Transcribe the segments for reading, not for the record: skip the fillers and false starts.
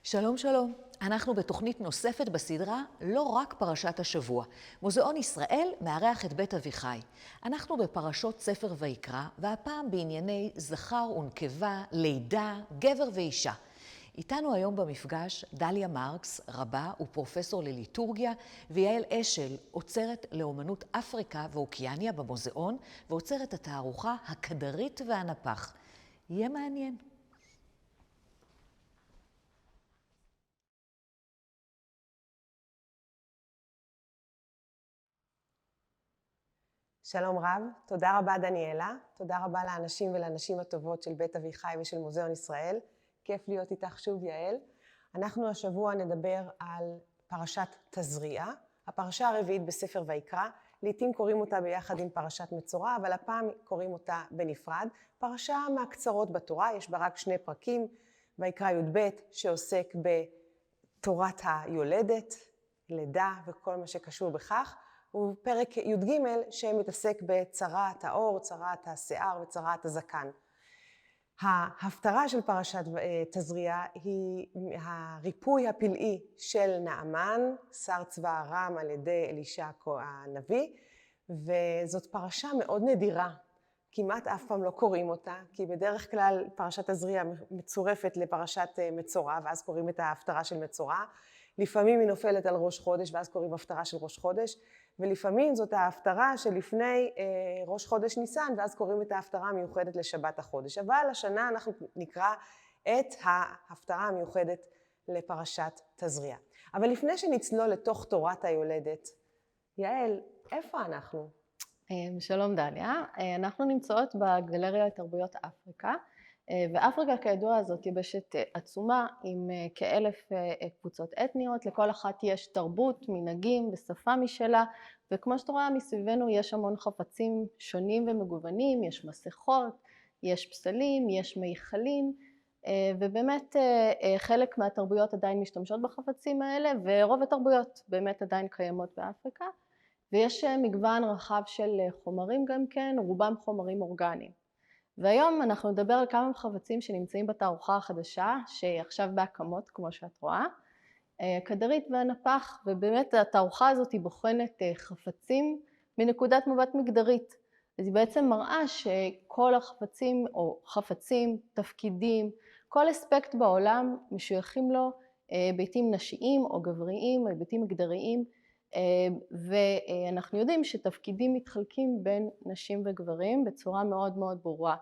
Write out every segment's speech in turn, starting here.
שלום שלום, אנחנו בתוכנית נוספת בסדרה לא רק פרשת השבוע. מוזיאון ישראל מארח את בית אביחי. אנחנו בפרשות ספר ויקרא, והפעם בענייני זכר ונקבה, לידה, גבר ואישה. איתנו היום במפגש דליה מרקס, רבה ופרופסור לליטורגיה, ויעל אשל, אוצרת לאומנות אפריקה ואוקיאניה במוזיאון, ואוצרת התערוכה הקדרית והנפח. יהיה מעניין. שלום רב, תודה רבה דניאלה, תודה רבה לאנשים ולנשים הטובות של בית אביחי ושל מוזיאון ישראל. כיף להיות איתך שוב יעל. אנחנו השבוע נדבר על פרשת תזריע, הפרשה הרביעית בספר ויקרא. לעתים קוראים אותה ביחד עם פרשת מצורע, אבל הפעם קוראים אותה בנפרד. פרשה מהקצרות בתורה, יש בה רק 2 פרקים, ויקרא י"ב שעוסק בתורת היולדת, לידה וכל מה שקשור בכך. ופרק י"ג שמתעסק בצרת העור, צרת השיער וצרת הזקן. ההפטרה של פרשת תזריע היא הריפוי הפלאי של נעמן, שר צבא ארם על ידי אלישע הנביא, וזאת פרשה מאוד נדירה. כמעט אף פעם לא קוראים אותה, כי בדרך כלל פרשת תזריע מצורפת לפרשת מצורע, ואז קוראים את ההפטרה של מצורע. לפעמים היא נופלת על ראש חודש, ואז קוראים הפטרה של ראש חודש, ולפעמים זאת ההפטרה שלפני ראש חודש ניסן, ואז קוראים את ההפטרה המיוחדת לשבת החודש. אבל השנה אנחנו נקרא את ההפטרה המיוחדת לפרשת תזריע. אבל לפני שנצלול לתוך תורת היולדת, יעל, איפה אנחנו? שלום דליה, אנחנו נמצאות בגלריה לתרבויות אפריקה, ואפריקה כידוע זאת יבשת עצומה עם כ1,000 קבוצות אתניות, לכל אחת יש תרבות, מנהגים ושפה משלה, וכמו שאת רואה מסביבנו יש המון חפצים שונים ומגוונים, יש מסכות, יש פסלים, יש מיכלים, ובאמת חלק מהתרבויות עדיין משתמשות בחפצים האלה, ורוב התרבויות באמת עדיין קיימות באפריקה, ויש מגוון רחב של חומרים גם כן, רובם חומרים אורגניים. והיום אנחנו נדבר על כמה חפצים שנמצאים בתערוכה החדשה, שעכשיו בהקמות כמו שאת רואה, הקדרית והנפח, ובאמת התערוכה הזאת היא בוחנת חפצים מנקודת מבט מגדרית. אז היא בעצם מראה שכל החפצים או חפצים, תפקידים, כל אספקט בעולם משויכים לו היבטים נשיים או גבריים או היבטים מגדריים, ואנחנו יודעים שתפקידים מתחלקים בין נשים וגברים בצורה מאוד מאוד ברורה.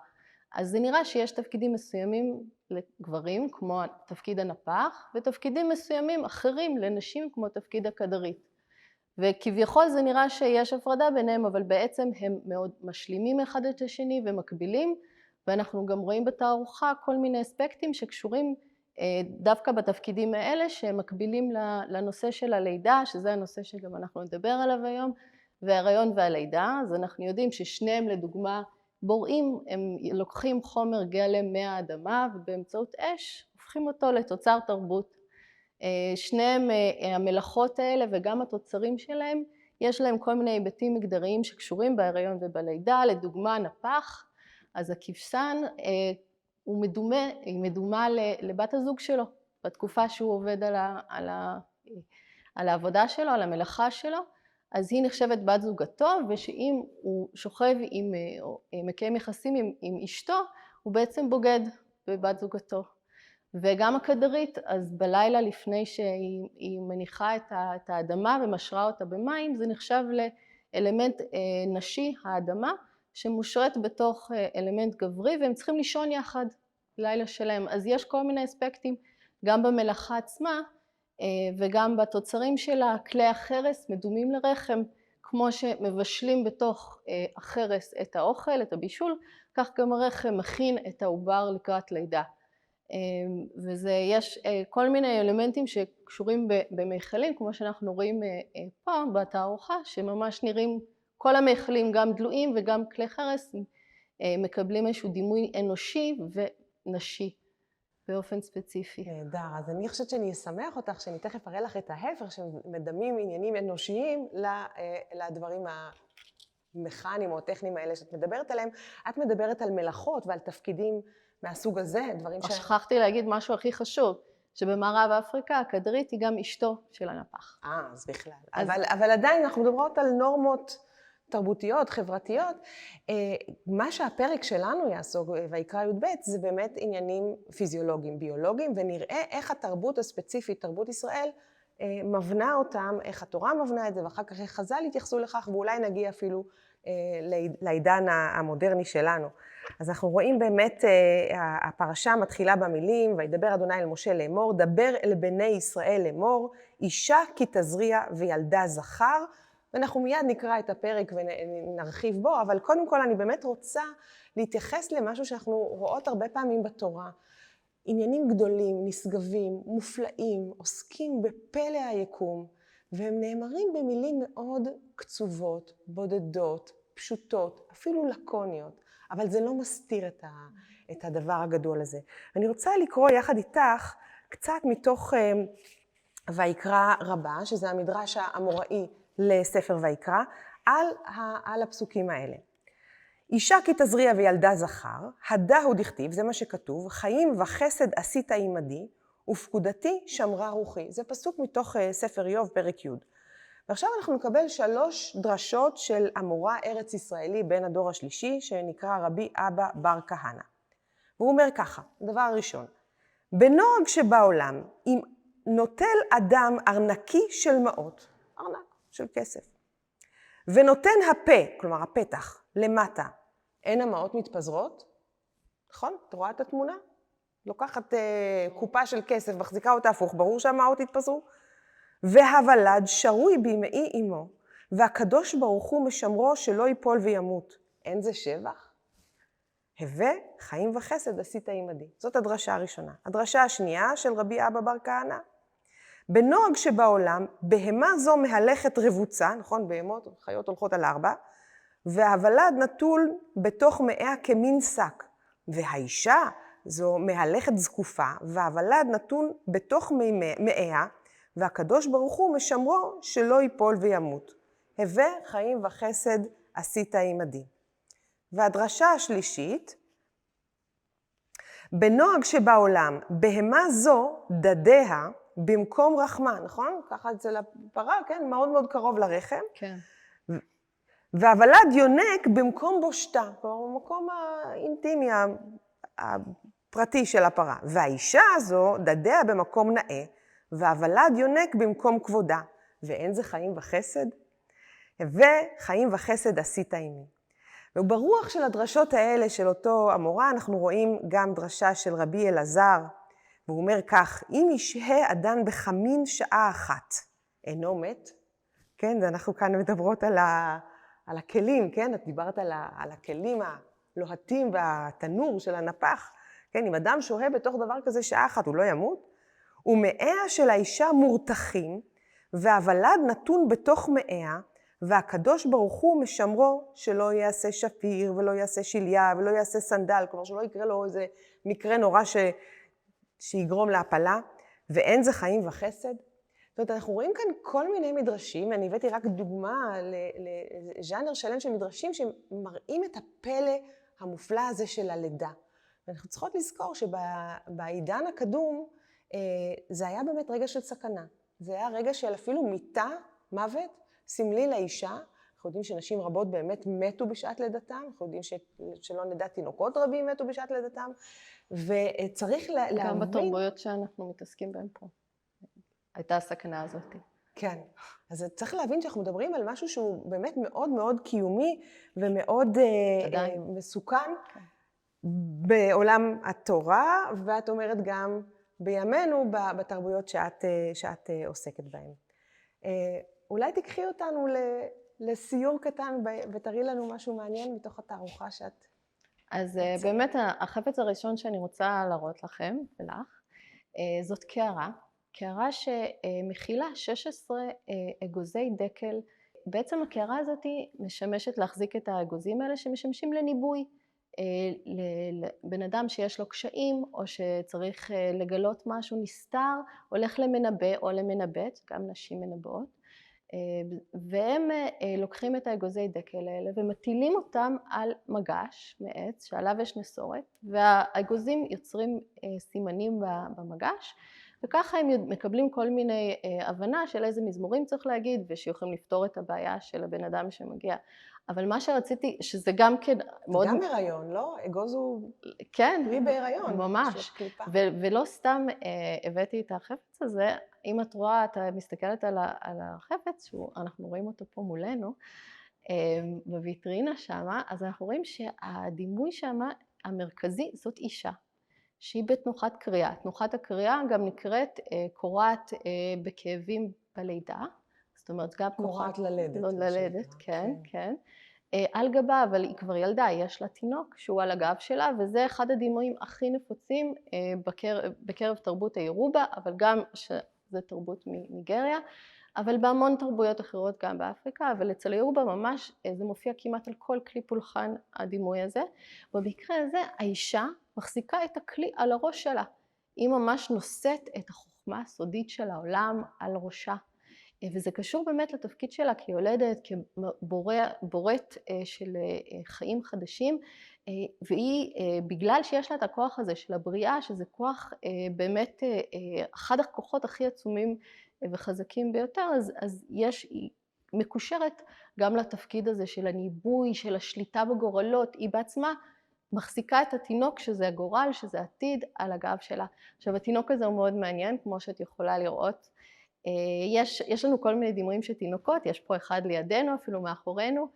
אז זה נראה שיש תפקידים מסוימים לגברים כמו תפקיד הנפח, ותפקידים מסוימים אחרים לנשים כמו תפקיד הקדרית. וכביכול זה נראה שיש הפרדה ביניהם, אבל בעצם הם מאוד משלימים אחד את השני ומקבילים, ואנחנו גם רואים בתערוכה כל מיני אספקטים שקשורים דווקא בתפקידים האלה שמקבילים לנושא של הלידה, שזה הנושא שגם אנחנו נדבר עליו היום, וההיריון והלידה. אז אנחנו יודעים ששניהם לדוגמה בוראים, הם לוקחים חומר גלם מהאדמה ובאמצעות אש הופכים אותו לתוצר תרבות. שניהם המלאכות האלה וגם התוצרים שלהם יש להם כל מיני היבטים מגדריים שקשורים בהיריון ובלידה, לדוגמה נפח, אז הכבשן היא מדומה לבת הזוג שלו, בתקופה שהוא עובד על העבודה שלו, על המלאכה שלו, אז היא נחשבת בת זוגתו, ושאם הוא שוכב או מקיים יחסים עם אשתו, הוא בעצם בוגד בבת זוגתו. וגם הקדרית, אז בלילה לפני שהיא מניחה את האדמה ומשרה אותה במים, זה נחשב לאלמנט נשי, האדמה, שמושרת בתוך אלמנט גברי, והם צריכים לישון יחד לילה שלהם. אז יש כל מיני אספקטים, גם במלאכה עצמה, וגם בתוצרים שלה, כלי החרס מדומים לרחם, כמו שמבשלים בתוך החרס את האוכל, את הבישול, כך גם הרחם מכין את העובר לקראת לידה. יש כל מיני אלמנטים שקשורים במיכלים, כמו שאנחנו רואים פה בתערוכה, שממש נראים כל המיכלים, גם דלויים וגם כלי חרס, מקבלים איזשהו דימוי אנושי ונשי באופן ספציפי. נהדר, אז אני חושבת שאני אשמח אותך, שאני תכף אראה לך את ההפך, שמדמים עניינים אנושיים לדברים המכניים או הטכניים האלה שאת מדברת עליהם. את מדברת על מלאכות ועל תפקידים מהסוג הזה, דברים שכחתי להגיד משהו הכי חשוב. שבמערב אפריקה הכדרית היא גם אשתו של הנפח. אז בכלל. אבל עדיין אנחנו מדברות על נורמות תרבותיות, חברתיות. מה שהפרק שלנו יעסוק, ויקרא י"ב, זה באמת עניינים פיזיולוגיים, ביולוגיים, ונראה איך התרבות הספציפית, תרבות ישראל, מבנה אותם, איך התורה מבנה את זה, ואחר כך איך חז"ל יתייחסו לכך, ואולי נגיע אפילו לעידן המודרני שלנו. אז אנחנו רואים באמת, הפרשה מתחילה במילים, וידבר אדוני אל משה לאמור, דבר אל בני ישראל לאמור, אישה כי תזריע וילדה זכר, ואנחנו מיד נקרא את הפרק ונרחיב בו, אבל קודם כל אני באמת רוצה להתייחס למשהו שאנחנו רואות הרבה פעמים בתורה. עניינים גדולים, נשגבים, מופלאים, עוסקים בפלא היקום, והם נאמרים במילים מאוד קצובות, בודדות, פשוטות, אפילו לקוניות, אבל זה לא מסתיר את הדבר הגדול הזה. אני רוצה לקרוא יחד איתך קצת מתוך ויקרא רבה, שזה המדרש האמוראי לספר ויקרא, על הפסוקים האלה. אישה כי תזריע וילדה זכר, הדהו דכתיב, זה מה שכתוב, חיים וחסד עשית עמדי, ופקודתי שמרה רוחי. זה פסוק מתוך ספר איוב, פרק י'. ועכשיו אנחנו נקבל 3 דרשות של אמורא ארץ ישראלי בן הדור השלישי, שנקרא רבי אבא בר כהנא. והוא אומר ככה, הדבר הראשון, בנוהג שבעולם, אם נוטל אדם ארנקי של מעות, ארנק של כסף, ונותן הפה, כלומר הפתח, למטה, אין המעות מתפזרות? נכון? את רואה את התמונה? לוקחת קופה של כסף, מחזיקה אותה הפוך, ברור שהמעות התפזרו. והוולד שרוי בימי אמו, והקדוש ברוך הוא משמרו שלא ייפול וימות. אין זה שבח? הווה חיים וחסד עשית עמדי. זאת הדרשה הראשונה. הדרשה השנייה של רבי אבא בר כהנא. בנוהג שבעולם, בהמה זו מהלכת רבוצה, נכון? בהמות, חיות הולכות על 4, והוולד נטול בתוך מאיה כמין שק, והאישה זו מהלכת זקופה, והוולד נתון בתוך מאיה, והקדוש ברוך הוא משמרו שלא ייפול וימות. הווה חיים וחסד עשית עמדי. והדרשה השלישית, בנוהג שבעולם, בהמה זו דדיה במקום רחמה, נכון? ככה אצל הפרה, כן? מאוד מאוד קרוב לרחם. כן. והוולד יונק במקום בושתה, כלומר במקום האינטימי, הפרטי של הפרה. והאישה הזו דדיה במקום נאה, והוולד יונק במקום כבודה. ואין זה חיים וחסד? וחיים וחסד עשית עמי. וברוח של הדרשות האלה של אותו אמורא, אנחנו רואים גם דרשה של רבי אלעזר, והוא אומר כך, אם ישהה אדם בחמין שעה אחת, אינו מת, כן, ואנחנו כאן מדברות על הכלים, כן, את דיברת על הכלים הלוהטים והתנור של הנפח, כן, אם אדם שוהה בתוך דבר כזה שעה אחת, הוא לא ימות, ומאיה של האישה מורתחים, והוולד נתון בתוך מאיה, והקדוש ברוך הוא משמרו שלא יעשה שפיר, ולא יעשה שליה, ולא יעשה סנדל, כלומר שלא יקרה לו איזה מקרה נורא שיגרום להפלה, ואין זה חיים וחסד. זאת אומרת, אנחנו רואים כאן כל מיני מדרשים, ואני הבאתי רק דוגמה לז'אנר שלם של מדרשים שמראים את הפלא המופלא הזה של הלידה. ואנחנו צריכות לזכור שבעידן הקדום זה היה באמת רגע של סכנה. זה היה רגע של אפילו מיתה, מוות, סמלי לאישה. אנחנו יודעים שנשים רבות באמת מתו בשעת לידתם, אנחנו יודעים שלא נדע תינוקות רבים מתו בשעת לידתם, וצריך להבין... גם בתרבויות שאנחנו מתעסקים בהן פה. הייתה הסכנה הזאת. כן, אז צריך להבין שאנחנו מדברים על משהו שהוא באמת מאוד מאוד קיומי ומאוד מסוכן בעולם התורה, ואת אומרת גם בימינו בתרבויות שאת עוסקת בהן. אולי תקחי אותנו לסיור קטן ותראי לנו משהו מעניין מתוך התערוכה שאת... אז באמת החפץ הראשון שאני רוצה להראות לכם ולך, זאת קערה. קערה שמכילה 16 אגוזי דקל. בעצם הקערה הזאת משמשת להחזיק את האגוזים האלה שמשמשים לניבוי. לבן אדם שיש לו קשיים או שצריך לגלות משהו נסתר, הולך למנבא או למנבאת, גם נשים מנבאות, והם לוקחים את האגוזי דקל האלה ומטילים אותם על מגש מעץ שעליו יש נסורת, והאגוזים יוצרים סימנים במגש, וככה הם מקבלים כל מיני הבנה של איזה מזמורים צריך להגיד, ושיכולים לפתור את הבעיה של הבן אדם שמגיע. אבל מה שרציתי, שזה גם כן מאוד... גם הריון, לא? אגוז הוא כן, פרי בהיריון. ממש. ולא סתם הבאתי את החפץ הזה, אם את רואה, אתה מסתכלת על החפץ, אנחנו רואים אותו פה מולנו, בוויטרינה שמה, אז אנחנו רואים שהדימוי שמה, המרכזי, זאת אישה, שהיא בתנוחת קריאה. תנוחת הקריאה גם נקראת קורעת בכאבים בלידה, זאת אומרת גם קורעת ללדת. לא ללדת, כן, כן. על גבה, אבל היא כבר ילדה, יש לה תינוק שהוא על הגב שלה, וזה אחד הדימויים הכי נפוצים בקרב תרבות הירובה, אבל גם שזה תרבות מניגריה, אבל בהמון תרבויות אחרות גם באפריקה, אבל אצל הירובה ממש זה מופיע כמעט על כל כלי פולחן הדימוי הזה. ובמקרה הזה האישה מחזיקה את הכלי על הראש שלה, היא ממש נושאת את החוכמה הסודית של העולם על ראשה. וזה קשור באמת לתפקיד שלה כיולדת, כבוראת של חיים חדשים, והיא, בגלל שיש לה את הכוח הזה של הבריאה, שזה כוח באמת אחד הכוחות הכי עצומים וחזקים ביותר, אז היא מקושרת גם לתפקיד הזה של הניבוי, של השליטה בגורלות, היא בעצמה מחזיקה את התינוק שזה הגורל, שזה עתיד, על הגב שלה. עכשיו התינוק הזה הוא מאוד מעניין, כמו שאת יכולה לראות, יש לנו כל מיני דימויים של תינוקות, יש פה אחד לידינו, אפילו מאחורינו,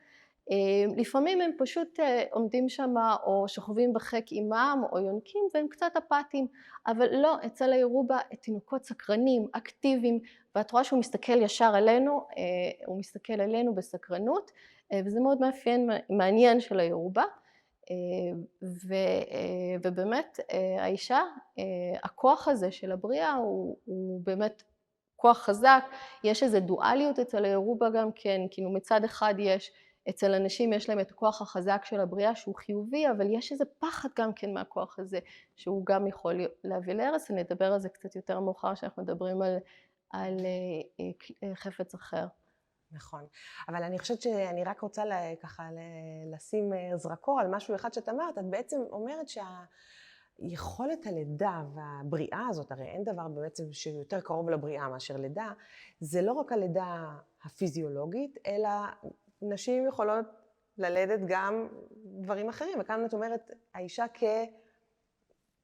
לפעמים הם פשוט עומדים שם או שוכבים בחיק אימם או יונקים והם קצת אפתיים, אבל לא, אצל הירובה תינוקות סקרנים, אקטיביים, ואת רואה שהוא מסתכל ישר עלינו, הוא מסתכל עלינו בסקרנות, וזה מאוד מעניין של הירובה, ובאמת האישה, הכוח הזה של הבריאה הוא באמת כוח חזק, יש איזו דואליות אצל הירובה גם כן, כאילו מצד אחד אצל אנשים יש להם את הכוח החזק של הבריאה שהוא חיובי, אבל יש איזה פחד גם כן מהכוח הזה, שהוא גם יכול להביא להרס, נדבר על זה קצת יותר מאוחר, שאנחנו מדברים על חפץ אחר. נכון, אבל אני חושבת שאני רק רוצה ככה לשים זרקור על משהו אחד שאת אמרת, את בעצם אומרת יכולת הלידה והבריאה הזאת, הרי אין דבר בעצם שיותר קרוב לבריאה מאשר לידה, זה לא רק הלידה הפיזיולוגית, אלא נשים יכולות ללדת גם דברים אחרים, וכאן את אומרת, האישה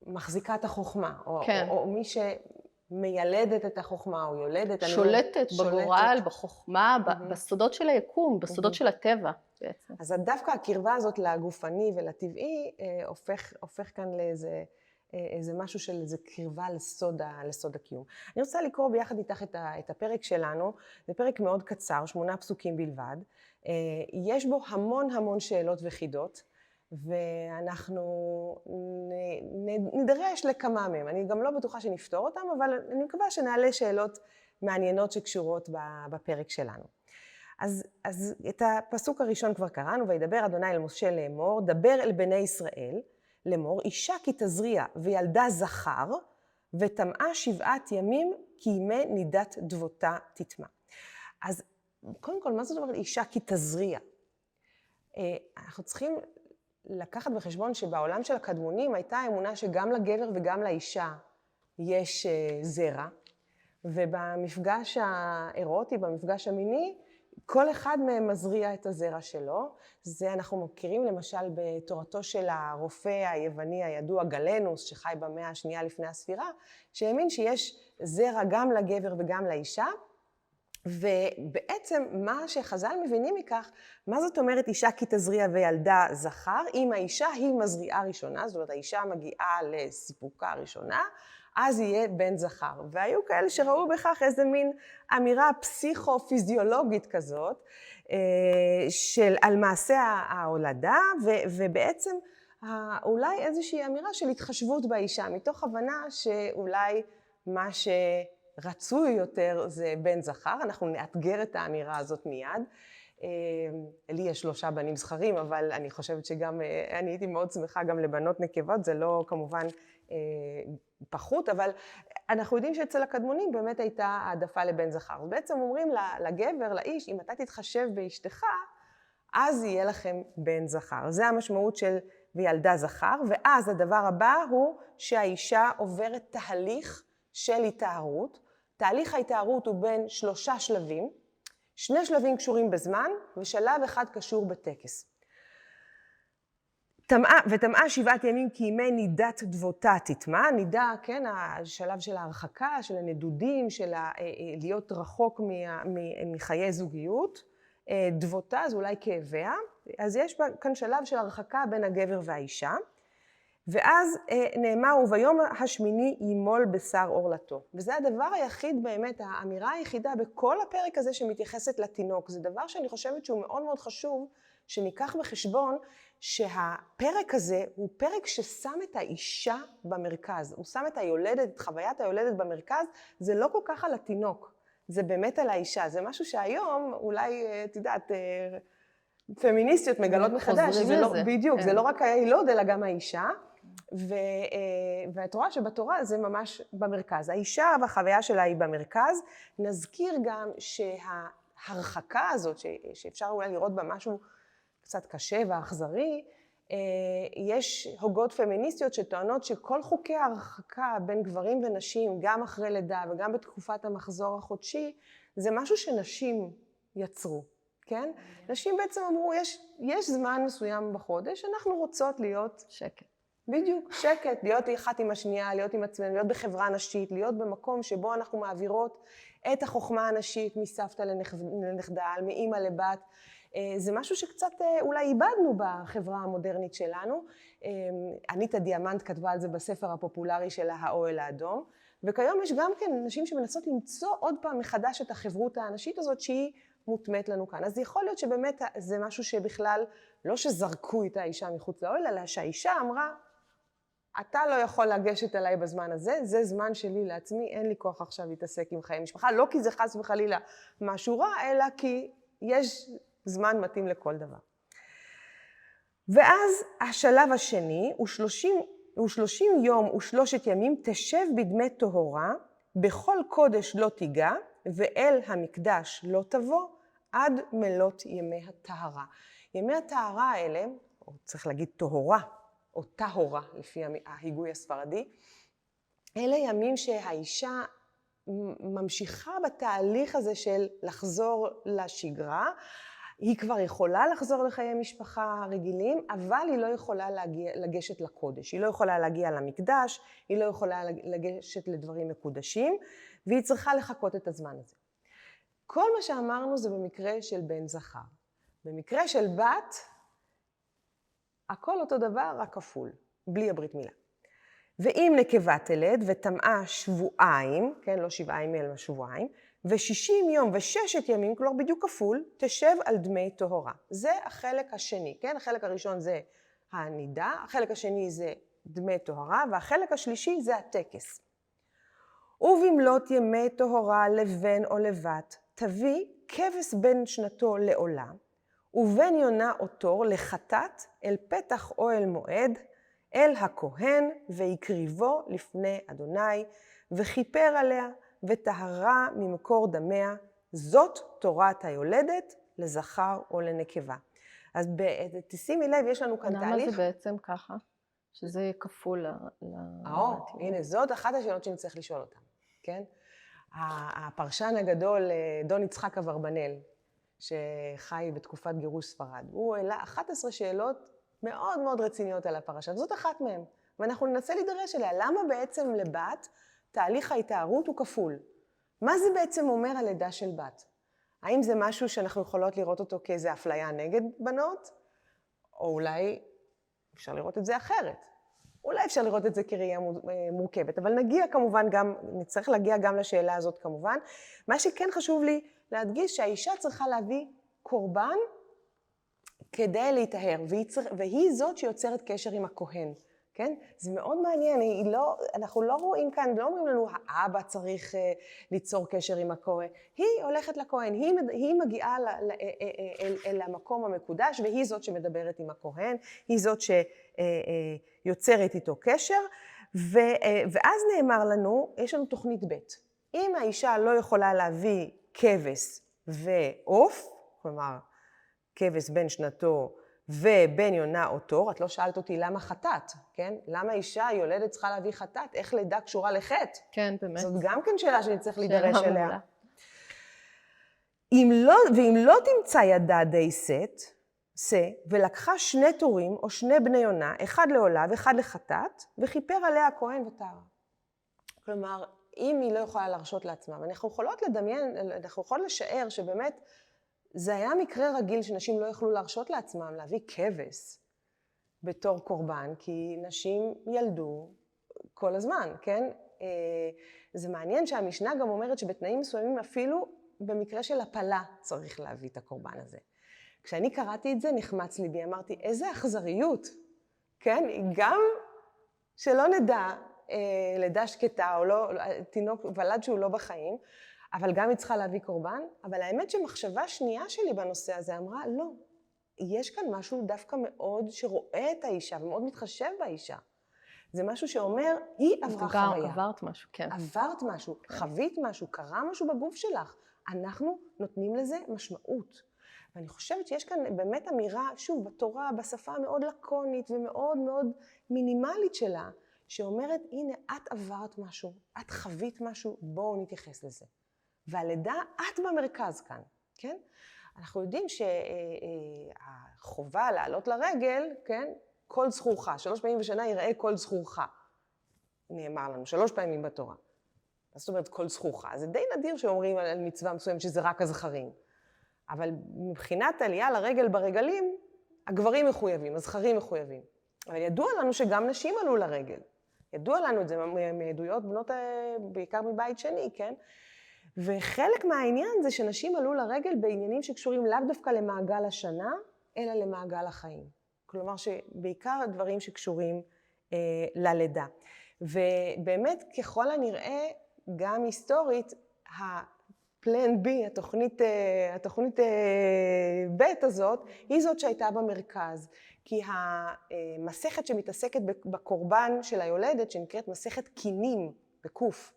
כמחזיקת החוכמה, כן. או מי שמיילדת את החוכמה, או יולדת. שולטת בגורל, בחוכמה, בסודות של היקום, בסודות של הטבע בעצם. אז דווקא הקרבה הזאת לגופני ולטבעי, הופך כאן לאיזה משהו של איזה קרבה לסוד הקיום. אני רוצה לקרוא ביחד איתך את הפרק שלנו, זה פרק מאוד קצר, 8 פסוקים בלבד, יש בו המון שאלות וחידות, ואנחנו נדרש לכמה מהם, אני גם לא בטוחה שנפתור אותם, אבל אני מקווה שנעלה שאלות מעניינות שקשורות בפרק שלנו. אז את הפסוק הראשון כבר קראנו, וידבר אדוני אל משה לאמור, דבר אל בני ישראל, לאמור, אישה כי תזריע וילדה זכר, וטמאה 7 ימים כי ימי נידת דבותה תטמא. אז קודם כל, מה זאת אומרת אישה כי תזריע? אנחנו צריכים לקחת בחשבון שבעולם של הקדמונים הייתה אמונה שגם לגבר וגם לאישה יש זרע, ובמפגש האירוטי, במפגש המיני, כל אחד מהם מזריע את הזרע שלו. זה אנחנו מכירים למשל בתורתו של הרופא היווני הידוע גלנוס, שחי במאה השנייה לפני הספירה, שהאמין שיש זרע גם לגבר וגם לאישה, ובעצם מה שחז"ל מבינים מכך, מה זאת אומרת אישה כי תזריע וילדה זכר? אם האישה היא מזריעה ראשונה, זאת אומרת האישה מגיעה לסיפוקה ראשונה, אז יהיה בן זכר. והיו כאלה שראו בכך איזה מין אמירה פסיכו-פיזיולוגית כזאת, על מעשה ההולדה, ובעצם אולי איזושהי אמירה של התחשבות באישה, מתוך הבנה שאולי מה שרצוי יותר זה בן זכר. אנחנו נאתגר את האמירה הזאת מיד. לי יש 3 בנים זכרים, אבל אני חושבת שגם, אני הייתי מאוד שמחה גם לבנות נקבות, זה לא כמובן פחות, אבל אנחנו יודעים שאצל הקדמונים באמת הייתה העדפה לבן זכר. אז בעצם אומרים לגבר, לאיש, אם אתה תתחשב באשתך, אז יהיה לכם בן זכר. זה המשמעות של וילדה זכר, ואז הדבר הבא הוא שהאישה עוברת תהליך של התארות. תהליך ההתארות הוא בין 3 שלבים, 2 שלבים קשורים בזמן ושלב אחד קשור בטקס. וטמאה 7 ימים כי ימי נידת דבותה תטמא, נידה, כן, השלב של ההרחקה, של הנדודים, של להיות רחוק מחיי זוגיות, דבותה זה אולי כאביה, אז יש כאן שלב של הרחקה בין הגבר והאישה, ואז נאמר וביום השמיני ימול בשר עורלתו, וזה הדבר היחיד באמת, האמירה היחידה בכל הפרק הזה שמתייחסת לתינוק, זה דבר שאני חושבת שהוא מאוד מאוד חשוב, שניקח בחשבון שהפרק הזה הוא פרק ששם את האישה במרכז, הוא שם את היולדת, את חוויית היולדת במרכז, זה לא כל כך על התינוק, זה באמת על האישה, זה משהו שהיום אולי, את יודעת, פמיניסטיות מגלות מחדש, זה לא, בדיוק, זה לא רק הילוד אלא גם האישה, ואת רואה שבתורה זה ממש במרכז, האישה והחוויה שלה היא במרכז, נזכיר גם שההרחקה הזאת, שאפשר אולי לראות בה משהו קצת קשה ואכזרי, יש הוגות פמיניסטיות שטוענות שכל חוקי ההרחקה בין גברים ונשים, גם אחרי לידה וגם בתקופת המחזור החודשי, זה משהו שנשים יצרו, כן? נשים בעצם אמרו, יש זמן מסוים בחודש, אנחנו רוצות להיות שקט. בדיוק, שקט, להיות אחת עם השנייה, להיות עם עצמנו, להיות בחברה נשית, להיות במקום שבו אנחנו מעבירות את החוכמה הנשית מסבתא לנכדה, מאמא לבת, זה משהו שקצת אולי איבדנו בחברה המודרנית שלנו. אניטה דיאמנט כתבה על זה בספר הפופולרי שלה, האוהל האדום. וכיום יש גם כן נשים שמנסות למצוא עוד פעם מחדש את החברות האנשית הזאת שהיא מוטמאת לנו כאן. אז יכול להיות שבאמת זה משהו שבכלל לא שזרקו את האישה מחוץ לאוהל, אלא שהאישה אמרה, אתה לא יכול לגשת אליי בזמן הזה, זה זמן שלי לעצמי, אין לי כוח עכשיו להתעסק עם חיי משפחה, לא כי זה חס וחלילה משהו רע, אלא כי יש זמן מתאים לכל דבר. ואז השלב השני הוא 30 יום ו3 ימים תשב בדמי טהרה, בכל קודש לא תיגע, ואל המקדש לא תבוא, עד מלות ימי הטהרה. ימי הטהרה האלה, או צריך להגיד טהרה, או טהרה לפי ההיגוי הספרדי, אלה ימים שהאישה ממשיכה בתהליך הזה של לחזור לשגרה, היא כבר יכולה לחזור לחיי משפחה רגילים, אבל היא לא יכולה לגשת לקודש, היא לא יכולה להגיע למקדש, היא לא יכולה לגשת לדברים מקודשים, והיא צריכה לחכות את הזמן הזה. כל מה שאמרנו זה במקרה של בן זכר. במקרה של בת, הכל אותו דבר, רק כפול, בלי הברית מילה. ואם נקבה תלד וטמאה שבועיים, כן, לא 7 ימים אלא שבועיים, ו60 יום ו6 ימים, כלומר בדיוק כפול, תשב על דמי טהרה. זה החלק השני, כן? החלק הראשון זה הנידה, החלק השני זה דמי טהרה, והחלק השלישי זה הטקס. ובמלות ימי טהרה לבן או לבת, תביא כבש בן שנתו לעולה, ובן יונה או תור לחטאת אל פתח אוהל מועד, אל הכהן, ויקריבו לפני אדוני, וכיפר עליה, וטהרה ממקור דמיה, זאת תורת היולדת לזכר או לנקבה. אז תשימי לב, יש לנו כאן תהליך. למה זה בעצם ככה? שזה כפול הנה, זאת אחת השאלות שנצטרך לשאול אותן, כן? הפרשן הגדול, דון יצחק אברבנאל, שחי בתקופת גירוש ספרד, הוא העלה 11 שאלות מאוד מאוד רציניות על הפרשה, זאת אחת מהן, ואנחנו ננסה להידרש אליה. למה בעצם לבת תהליך ההתארות הוא כפול? מה זה בעצם אומר הלידה של בת? האם זה משהו שאנחנו יכולות לראות אותו כאיזו אפליה נגד בנות? או אולי אפשר לראות את זה אחרת. אולי אפשר לראות את זה כראייה מורכבת, אבל נגיע כמובן גם, נצטרך להגיע גם לשאלה הזאת כמובן. מה שכן חשוב לי להדגיש שהאישה צריכה להביא קורבן כדי להיטהר, והיא זאת שיוצרת קשר עם הכהן. כן? זה מאוד מעניין, אנחנו לא רואים כאן, לא אומרים לנו, האבא צריך ליצור קשר עם הכהן. היא הולכת לכהן, היא מגיעה אל המקום המקודש, והיא זאת שמדברת עם הכהן, היא זאת שיוצרת איתו קשר, ואז נאמר לנו, יש לנו תוכנית ב'. אם האישה לא יכולה להביא כבש ועוף, כלומר, כבש בן שנתו ובן יונה או תור, את לא שאלת אותי למה חטאת, כן? למה אישה יולדת צריכה להביא חטאת? איך לידה קשורה לחטא? כן, באמת. זאת גם כן שאלה שנצטרך שאלה להידרש אליה. מעולה. ואם לא תמצא ידה די שא, ולקחה 2 תורים או 2 בני יונה, אחד לעולה ואחד לחטאת, וכיפר עליה הכהן וטהרה. כלומר, אם היא לא יכולה להרשות לעצמה, ואנחנו יכולות לדמיין, אנחנו יכולות לשער שבאמת זה היה מקרה רגיל שנשים לא יכלו להרשות לעצמם להביא כבש בתור קורבן, כי נשים ילדו כל הזמן, כן? זה מעניין שהמשנה גם אומרת שבתנאים מסוימים אפילו במקרה של הפלה צריך להביא את הקורבן הזה. כשאני קראתי את זה נחמץ ליבי, אמרתי איזה אכזריות, כן? גם שלא נדע לידה שקטה או לא, תינוק ולד שהוא לא בחיים, אבל גם היא צריכה להביא קורבן, אבל האמת שמחשבה שנייה שלי בנושא הזה אמרה, לא, יש כאן משהו דווקא מאוד שרואה את האישה ומאוד מתחשב באישה. זה משהו שאומר, היא עברה חוויה. עברת משהו, כן. עברת משהו, חווית משהו, קרה משהו בגוף שלך. אנחנו נותנים לזה משמעות. ואני חושבת שיש כאן באמת אמירה, שוב, בתורה, בשפה המאוד לקונית ומאוד מאוד מינימלית שלה, שאומרת, הנה, את עברת משהו, את חווית משהו, בואו נתייחס לזה. והלידה, את במרכז כאן, כן? אנחנו יודעים שהחובה לעלות לרגל, כן? כל זכורך, 3 פעמים בשנה יראה כל זכורך. נאמר לנו, 3 פעמים בתורה. זאת אומרת, כל זכורך. זה די נדיר שאומרים על מצווה מסוים שזה רק הזכרים. אבל מבחינת עלייה לרגל ברגלים, הגברים מחויבים, הזכרים מחויבים. אבל ידוע לנו שגם נשים עלו לרגל. ידוע לנו את זה מעדויות בנות בעיקר מבית שני, כן? וחלק מהעניין זה שנשים עלו לרגל בעניינים שקשורים לאו דווקא למעגל השנה, אלא למעגל החיים. כלומר שבעיקר דברים שקשורים ללידה. ובאמת ככל הנראה, גם היסטורית, הפלן בי, התוכנית ב' הזאת, היא זאת שהייתה במרכז. כי המסכת שמתעסקת בקורבן של היולדת, שנקראת מסכת קינים, בקוף,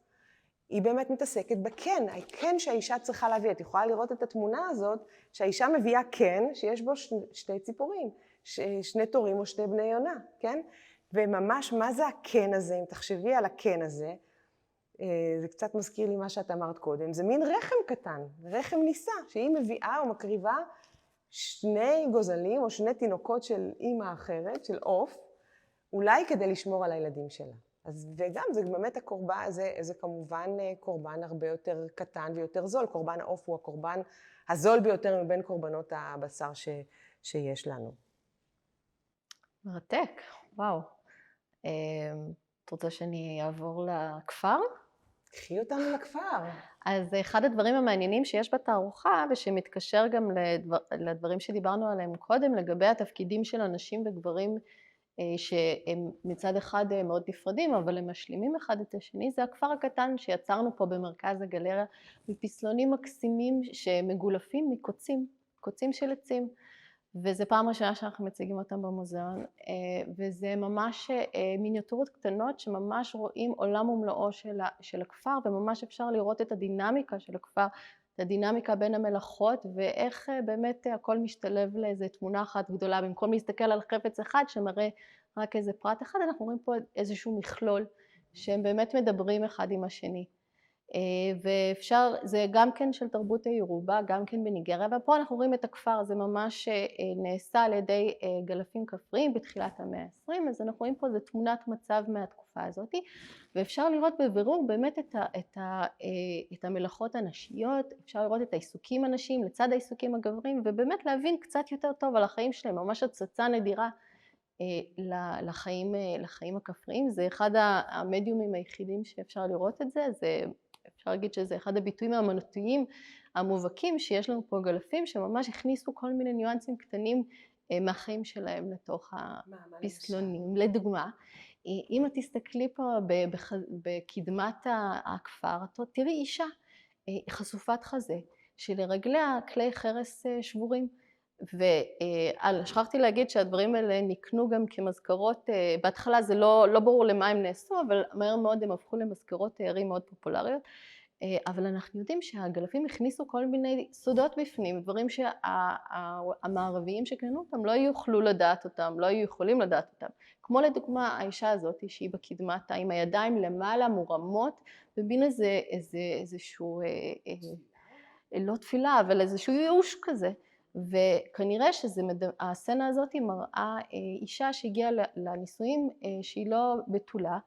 היא באמת מתעסקת בקן, הקן שהאישה צריכה להביא. את יכולה לראות את התמונה הזאת, שהאישה מביאה קן שיש בו 2 ציפורים, 2 תורים או 2 בני יונה, כן? וממש, מה זה הקן הזה? אם תחשבי על הקן הזה, זה קצת מזכיר לי מה שאת אמרת קודם, זה מין רחם קטן, רחם ניסה, שהיא מביאה או מקריבה 2 גוזלים או 2 תינוקות של אימא אחרת, של עוף, אולי כדי לשמור על הילדים שלה. אז וגם זה באמת הקורבן, זה כמובן קורבן הרבה יותר קטן ויותר זול. קורבן העוף הוא הקורבן הזול ביותר מבין קורבנות הבשר שיש לנו. מרתק, וואו. את רוצה שאני אעבור לכפר? קחי אותנו לכפר. אז אחד הדברים המעניינים שיש בתערוכה, ושמתקשר גם לדברים שדיברנו עליהם קודם, לגבי התפקידים של אנשים וגברים, שהם מצד אחד מאוד נפרדים, אבל הם משלימים אחד את השני. זה הכפר הקטן שיצרנו פה במרכז הגלריה, מפסלונים מקסימים שמגולפים מקוצים של עצים. וזה פעם ראשונה שאנחנו מציגים אותם במוזיאון, וזה ממש מיניאטורות קטנות שממש רואים עולם ומלואו של הכפר, וממש אפשר לראות את הדינמיקה של הכפר, את הדינמיקה בין המלאכות, ואיך באמת הכל משתלב לאיזו תמונה אחת גדולה. במקום להסתכל על חפץ אחד שמראה רק איזה פרט אחד, אנחנו רואים פה איזשהו מכלול שהם באמת מדברים אחד עם השני. ואפשר, זה גם כן של תרבות הירובה, גם כן בניגריה, ופה אנחנו רואים את הכפר, זה ממש נעשה על ידי גלפים כפריים בתחילת המאה ה-20, אז אנחנו רואים פה, זה תמונת מצב מהתקופה הזאת, ואפשר לראות בבירור באמת את המלאכות הנשיות, אפשר לראות את העיסוקים הנשיים לצד העיסוקים הגבריים, ובאמת להבין קצת יותר טוב על החיים שלהם, ממש הצצה נדירה לחיים הכפריים. זה אחד המדיומים היחידים שאפשר לראות את זה, אפשר להגיד שזה אחד הביטויים האמנותיים המובהקים שיש לנו פה גלפים שממש הכניסו כל מיני ניואנסים קטנים מהחיים שלהם לתוך הפסלונים. לדוגמה, אם את תסתכלי פה בקדמת הכפר, תראי אישה חשופת חזה שלרגליה כלי חרס שבורים. ושכחתי להגיד שהדברים האלה נקנו גם כמזכרות, בהתחלה זה לא ברור למה הם נעשו, אבל מהר מאוד הם הפכו למזכרות תיירים מאוד פופולריות. אבל אנחנו יודעים שהעגלפים הכניסו כל מיני סודות בפנים, דברים שהמערביים שקנו אותם לא יוכלו לדעת אותם, לא היו יכולים לדעת אותם. כמו לדוגמה האישה הזאת שהיא בקדמתה עם הידיים למעלה מורמות, ומין איזשהו, לא תפילה, אבל איזשהו ייאוש כזה. וכנראה שהסצנה הזאת מראה אישה שהגיעה לנישואים שהיא לא בתולה,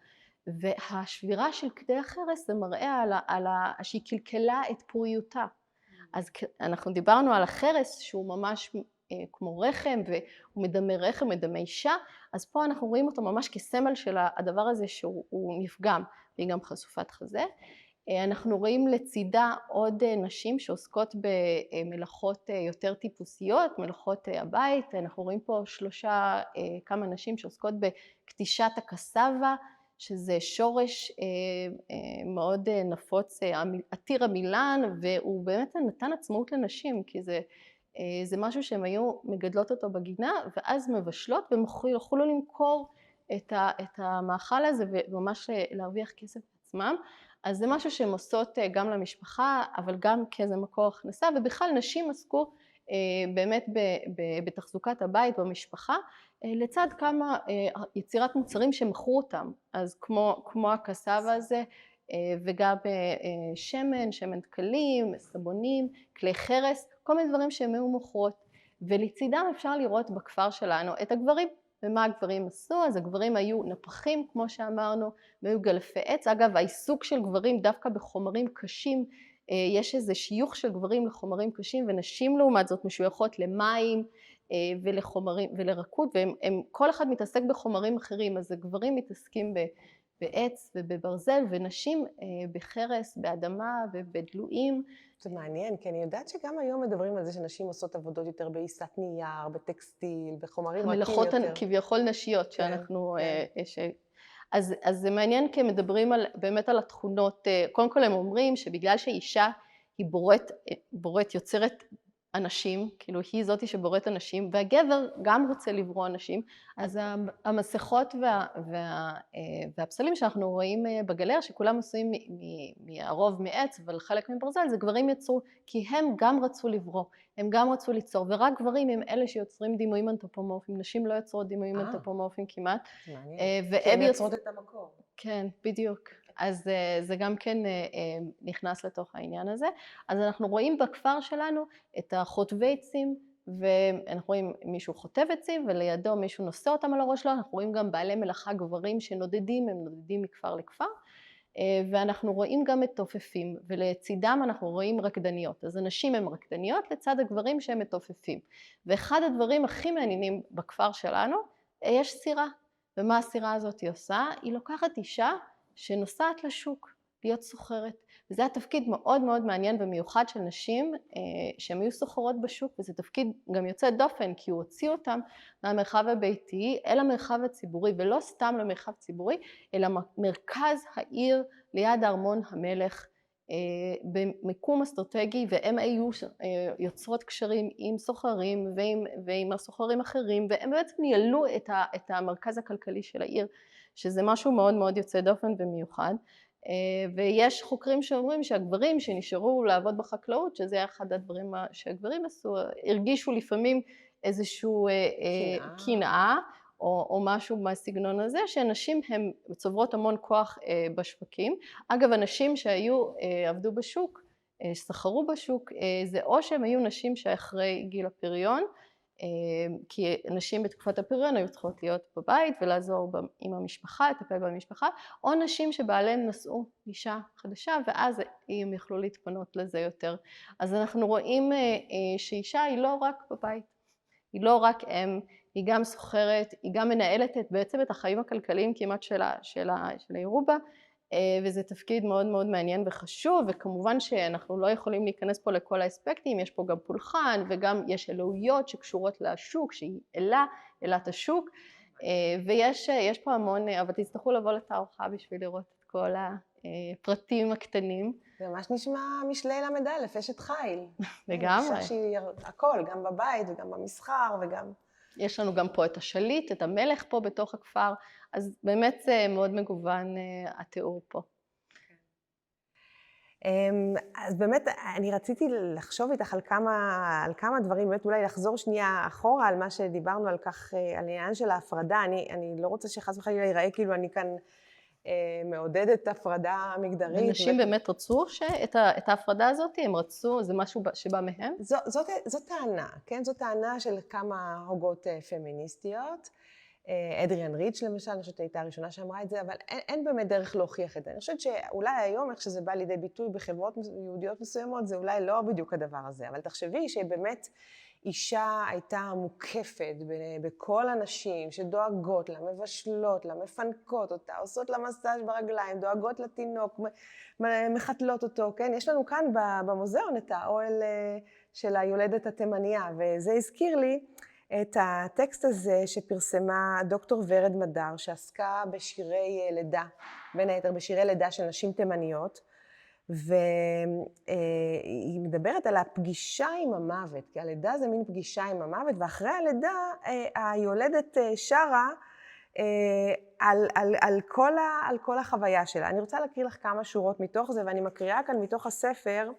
והשבירה של כדי החרס זה מראה שהיא קלקלה את פוריותה. אז אנחנו דיברנו על החרס שהוא ממש כמו רחם, והוא מדמה רחם, מדמה אישה, אז פה אנחנו רואים אותו ממש כסמל של הדבר הזה שהוא נפגם, והיא גם חשופת חזה. אנחנו רואים לצידה עוד נשים שעוסקות במלאכות יותר טיפוסיות, מלאכות הבית. אנחנו רואים פה כמה נשים שעוסקות בקטישת הקסבה, שזה שורש מאוד נפוץ, עתיר המילן, והוא באמת נתן עצמאות לנשים, כי זה משהו שהן היו מגדלות אותו בגינה, ואז מבשלות, והם יכולו למכור את המאכל הזה, וממש להרוויח כסף בעצמם. אז זה משהו שהן עושות גם למשפחה, אבל גם כאיזה מקור הכנסה, ובכלל נשים עסקו באמת בתחזוקת הבית במשפחה, לצד כמה יצירת מוצרים שמכרו אותם, אז כמו הקסבה הזה, וגם שמן דקלים, סבונים, כלי חרס, כל מיני דברים שהם היו מוכרות, ולצידם אפשר לראות בכפר שלנו את הגברים. ומה הגברים עשו? אז הגברים היו נפחים, כמו שאמרנו, והיו גלפי עץ. אגב, העיסוק של גברים דווקא בחומרים קשים, יש איזה שיוך של גברים לחומרים קשים, ונשים לעומת זאת משויכות למים ולחומרים ולרקוד, וכל אחד מתעסק בחומרים אחרים, אז הגברים מתעסקים בעץ ובברזל, ונשים בחרס, באדמה ובדלויים. זה מעניין, כי אני יודעת שגם היום מדברים על זה שנשים עושות עבודות יותר בעיסת נייר, בטקסטיל, בחומרים רכים יותר. המלאכות כביכול נשיות שאנחנו... אז זה מעניין כי מדברים באמת על התכונות, קודם כל הם אומרים שבגלל שאישה היא בוראת יוצרת אנשים, כאילו היא זאתי שבוראת אנשים, והגבר גם רוצה לברוא אנשים, אז המסכות והפסלים שאנחנו רואים בגלריה, שכולם עושים מהרוב מעץ, אבל חלק מברזל, זה גברים יצרו, כי הם גם רצו לברוא, הם גם רצו ליצור, ורק גברים הם אלה שיוצרים דימויים אנתרופומורפיים, נשים לא יוצרות דימויים אנתרופומורפיים כמעט. מעניין, כי הן יוצרות את המקור. כן, בדיוק. אז זה גם כן נכנס לתוך העניין הזה. אז אנחנו רואים בכפר שלנו את החוטבי עצים, ואנחנו רואים מישהו חוטב עצים, ולידו מישהו נושא אותם על הראש שלו, אנחנו רואים גם בעלי מלאכה גברים שנודדים, הם נודדים מכפר לכפר, ואנחנו רואים גם מתופפים, ולצידם אנחנו רואים רקדניות. אז הנשים הן רקדניות לצד הגברים שהם מתופפים. ואחד הדברים הכי מעניינים בכפר שלנו, יש סירה. ומה הסירה הזאת היא עושה? היא לוקחת אישה שנוסעת לשוק, להיות סוחרת. וזה התפקיד מאוד מאוד מעניין ומיוחד של נשים שהן היו סוחרות בשוק, וזה תפקיד גם יוצא דופן, כי הוא הוציא אותם מהמרחב הביתי אל המרחב הציבורי, ולא סתם למרחב ציבורי, אלא מרכז העיר ליד ארמון המלך, במיקום אסטרטגי, והם היו יוצרות קשרים עם סוחרים ועם הסוחרים אחרים, והם בעצם ניהלו את המרכז הכלכלי של העיר, שזה משהו מאוד מאוד יוצא דופן ומיוחד. ויש חוקרים שאומרים שהגברים שנשארו לעבוד בחקלאות, שזה אחד הדברים שהגברים עשו, הרגישו לפעמים איזשהו קנאה, או משהו מהסגנון הזה, שנשים הן צוברות המון כוח בשווקים. אגב, הנשים עבדו בשוק, סחרו בשוק, זה או שהן היו נשים שאחרי גיל הפריון, כי נשים בתקופת הפריון היו צריכות להיות בבית ולעזור עם המשפחה, לטפל במשפחה, או נשים שבעליהן נשאו אישה חדשה, ואז הם יכלו להתפנות לזה יותר. אז אנחנו רואים שאישה היא לא רק בבית, היא לא רק אם, היא גם סוחרת, היא גם מנהלת בעצם את החיים הכלכליים כמעט של העירובה, וזה תפקיד מאוד מאוד מעניין וחשוב, וכמובן שאנחנו לא יכולים להיכנס פה לכל האספקטים, יש פה גם פולחן וגם יש אלוהיות שקשורות לשוק, שהיא אלת השוק, ויש פה המון, אבל תצטרכו לבוא לתערוכה בשביל לראות את כל הפרטים הקטנים. זה ממש נשמע משלי ל"א, אשת חיל. לגמרי. הכל, גם בבית וגם במסחר וגם... יש לנו גם פה את השליט, את המלך פה בתוך הכפר, אז באמת זה מאוד מגוון התיאור פה. אז באמת, אני רציתי לחשוב איתך על כמה דברים, באמת אולי לחזור שנייה אחורה על מה שדיברנו על כך, על העניין של ההפרדה. אני לא רוצה שחס וחלילה ייראה כאילו אני כאן מעודדת הפרדה מגדרית. ונשים באמת רצו את ההפרדה הזאת? הם רצו, זה משהו שבא מהם? זאת טענה, כן? זאת טענה של כמה הוגות פמיניסטיות. אדריאן ריץ' למשל, אני חושבת הייתה הראשונה שאמרה את זה, אבל אין באמת דרך להוכיח את זה. אני חושבת שאולי היום, איך שזה בא לידי ביטוי בחברות יהודיות מסוימות, זה אולי לא בדיוק הדבר הזה, אבל תחשבי שבאמת אישה הייתה מוקפת בכל הנשים שדואגות לה, מבשלות לה, מפנקות אותה, עושות לה מסאז' ברגליים, דואגות לתינוק, מחתלות אותו, כן? יש לנו כאן במוזיאון את האוהל של היולדת התימניה, וזה הזכיר לי את הטקסט הזה שפרסמה דוקטור ורד מדר, שעסקה בשירי לידה, בין היתר בשירי לידה של נשים תימניות, והיא מדברת על הפגישה עם המוות, כי הלידה זה מין פגישה עם המוות, ואחרי הלידה היולדת שרה על כל החוויה שלה. אני רוצה להקריא לך כמה שורות מתוך זה, ואני מקריאה כאן מתוך הספר,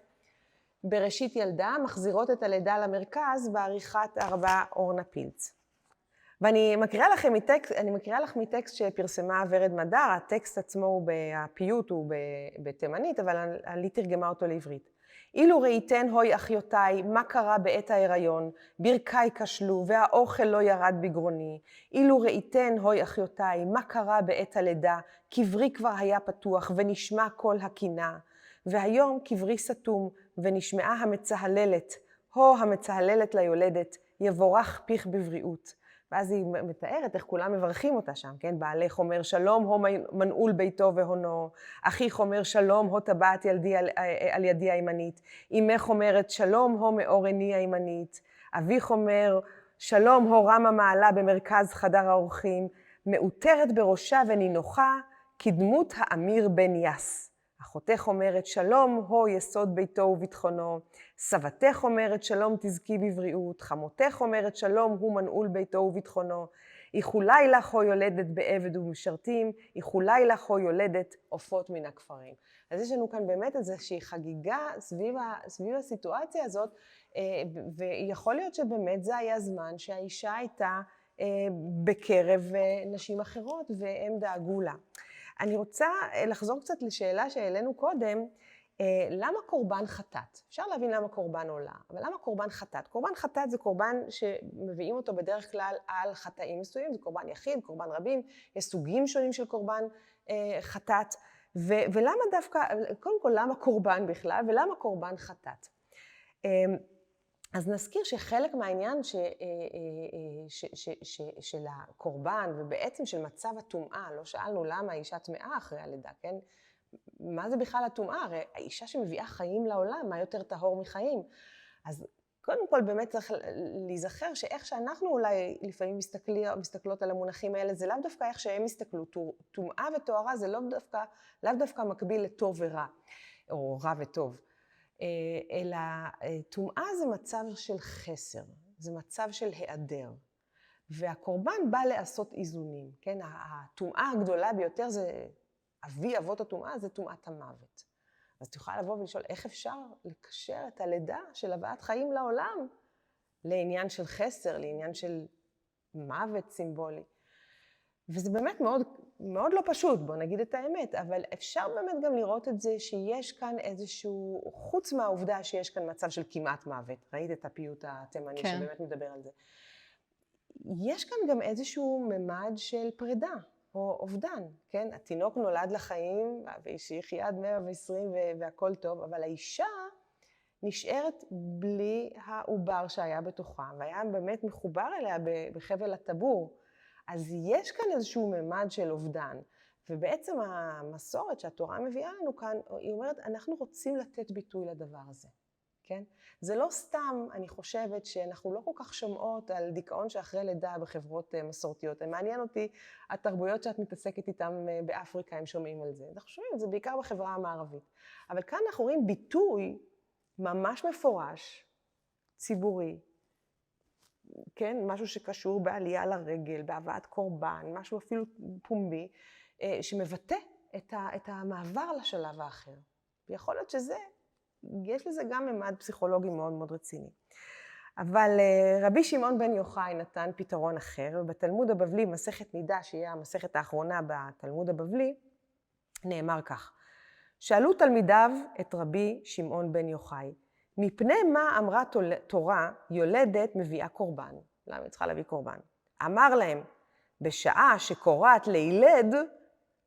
בראשית ילדה, מחזירות את הלידה למרכז, בעריכת הרבה אורנה פילץ. ואני מקריאה לך מטקסט שפרסמה ורד מדר, הטקסט עצמו, הפיוט הוא בתימנית, אבל אני תרגמה אותו לעברית. אילו ראיתן הוי אחיותיי, מה קרה בעת ההיריון, ברכיי כשלו והאוכל לא ירד בגרוני. אילו ראיתן הוי אחיותיי, מה קרה בעת הלידה, קברי כבר היה פתוח ונשמע כל הקינה. והיום קברי סתום ונשמעה המצהללת, המצהללת ליולדת, יבורך פיך בבריאות. ואז היא מתארת איך כולם מברכים אותה שם, כן? בעלך אומר שלום, הו מנעול ביתו והונו, אחיך אומר שלום, הו טבעת ילדי על ידי הימנית, אמך אומרת שלום, הו מאור עיני הימנית, אביך אומר שלום, הו רמה מעלה במרכז חדר האורחים, מאותרת בראשה ונינוחה, כדמות האמיר בן יס. אחותך אומרת שלום, הו יסוד ביתו וביטחונו, סבתך אומרת שלום תזכי בבריאות, חמותך אומרת שלום הוא מנעול ביתו וביטחונו, איחולי לך הו יולדת בעבד ומשרתים, איחולי לך הו יולדת עופות מן הכפרים. אז יש לנו כאן באמת איזושהי חגיגה סביב הסיטואציה הזאת, ויכול להיות שבאמת זה היה זמן שהאישה הייתה בקרב נשים אחרות והם דאגו לה. אני רוצה לחזור קצת לשאלה שהעלינו קודם, למה קורבן חטאת? אפשר להבין למה קורבן עולה, אבל למה קורבן חטאת? קורבן חטאת זה קורבן שמביאים אותו בדרך כלל על חטאים מסוימים, זה קורבן יחיד, קורבן רבים, יש סוגים שונים של קורבן חטאת, ולמה דווקא, קודם כל למה קורבן בכלל, ולמה קורבן חטאת? אז נזכיר שחלק מהעניין של הקורבן ובעצם של מצב הטומאה, לא שאלנו למה האישה טמאה אחרי הלידה, כן? מה זה בכלל הטומאה? הרי האישה שמביאה חיים לעולם, מה יותר טהור מחיים? אז קודם כל באמת צריך להיזכר שאיך שאנחנו אולי לפעמים מסתכלות על המונחים האלה, זה לאו דווקא איך שהם מסתכלו. טומאה וטהרה זה לאו דווקא מקביל לטוב ורע, או רע וטוב. אלא טומאה זה מצב של חסר, זה מצב של היעדר. והקורבן בא לעשות איזונים, כן? הטומאה הגדולה ביותר זה, אבי אבות הטומאה זה טומאת המוות. אז את יכולה לבוא ולשאול איך אפשר לקשר את הלידה של הבאת חיים לעולם לעניין של חסר, לעניין של מוות סימבולי. וזה באמת מאוד, מאוד לא פשוט, בוא נגיד את האמת, אבל אפשר באמת גם לראות את זה שיש כאן איזשהו, חוץ מהעובדה שיש כאן מצב של כמעט מוות, ראית את הפיוט התימני כן. שבאמת מדבר על זה. יש כאן גם איזשהו ממד של פרידה או אובדן, כן? התינוק נולד לחיים ושיחיה עד 120 והכל טוב, אבל האישה נשארת בלי העובר שהיה בתוכה, והיה באמת מחובר אליה בחבל הטבור. אז יש כאן איזשהו ממד של אובדן, ובעצם המסורת שהתורה מביאה לנו כאן, היא אומרת, אנחנו רוצים לתת ביטוי לדבר הזה, כן? זה לא סתם, אני חושבת שאנחנו לא כל כך שומעות על דיכאון שאחרי לידה בחברות מסורתיות. מעניין אותי, התרבויות שאת מתעסקת איתן באפריקה, הם שומעים על זה. אנחנו שומעים את זה בעיקר בחברה המערבית. אבל כאן אנחנו רואים ביטוי ממש מפורש, ציבורי, כן? משהו שקשור בעלייה לרגל, בהבאת קורבן, משהו אפילו פומבי, שמבטא את המעבר לשלב האחר. ויכול להיות יש לזה גם ממד פסיכולוגי מאוד מאוד רציני. אבל רבי שמעון בן יוחאי נתן פתרון אחר, ובתלמוד הבבלי, מסכת נידה, שהיא המסכת האחרונה בתלמוד הבבלי, נאמר כך: שאלו תלמידיו את רבי שמעון בן יוחאי, מפני מה אמרה תורה יולדת מביאה קורבן? למה היא צריכה להביא קורבן? אמר להם, בשעה שקוראת לילד,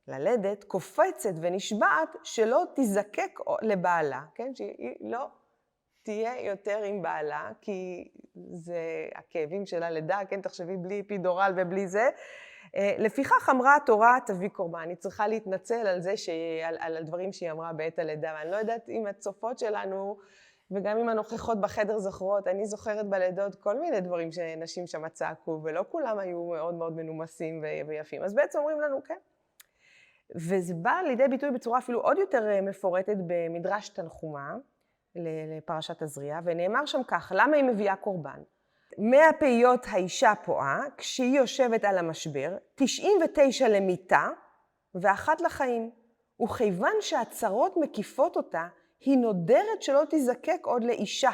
ללדת, קופצת ונשבעת שלא תזקק לבעלה, כן? שהיא לא תהיה יותר עם בעלה, כי זה הכאבים של הלידה, כן? תחשבי בלי אפידורל ובלי זה. לפיכך אמרה התורה תביא קורבן, היא צריכה להתנצל על זה, על הדברים שהיא אמרה בעת הלידה, ואני לא יודעת אם הצופות שלנו, וגם אם הנוכחות בחדר זוכרות, אני זוכרת בלידות כל מיני דברים שנשים שם צעקו, ולא כולם היו מאוד מאוד מנומסים ויפים, אז בעצם אומרים לנו כן. וזה בא לידי ביטוי בצורה אפילו עוד יותר מפורטת במדרש תנחומה, לפרשת תזריע, ונאמר שם כך, למה היא מביאה קורבן? 100 פעיות האישה פועה, כשהיא יושבת על המשבר, 99 למיטה ואחת לחיים. וכיוון שהצרות מקיפות אותה, היא נודרת שלא תזקק עוד לאישה.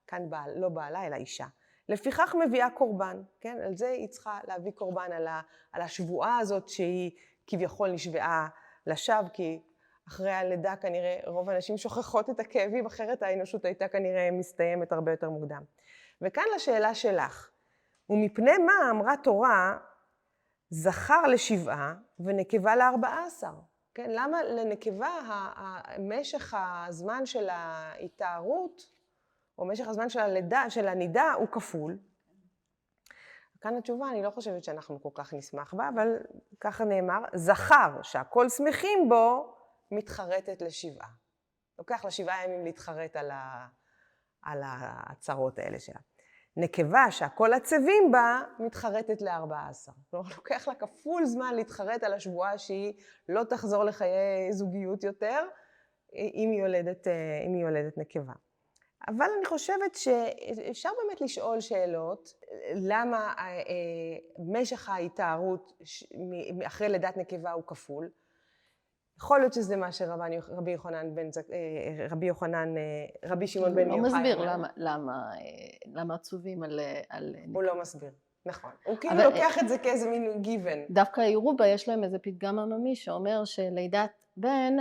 כאן לא בעלה, אלא אישה. לפיכך מביאה קורבן, כן? על זה היא צריכה להביא קורבן, על השבועה הזאת שהיא כביכול נשבעה לשווא, כי אחרי הלידה כנראה רוב האנשים שוכחות את הכאבים, אחרת האנושות הייתה כנראה מסתיימת הרבה יותר מוקדם. וכאן לשאלה שלך, ומפני מה אמרה תורה זכר ל7 ונקבה ל14? כן, למה לנקבה משך הזמן של ההתארות, או משך הזמן של הלידה, של הנידה, הוא כפול? כאן התשובה, אני לא חושבת שאנחנו כל כך נשמח בה, אבל ככה נאמר, זכר שהכל שמחים בו, מתחרטת ל7. לוקח ל7 ימים להתחרט על הצרות האלה שלה. נקבה שהכל עצבים בה, מתחרטת ל14. כלומר, לוקח לה כפול זמן להתחרט על השבועה שהיא לא תחזור לחיי זוגיות יותר, אם היא יולדת נקבה. אבל אני חושבת שאפשר באמת לשאול שאלות, למה משך ההתארות אחרי לידת נקבה הוא כפול. יכול להיות שזה מה שרבי שמעון בן יוחאי. הוא מסביר למה עצובים על נקבה. הוא לא מסביר, נכון. הוא כאילו לוקח את זה כאיזה מין גיוון. דווקא אירובה יש להם איזה פתגם עממי שאומר שלידת בן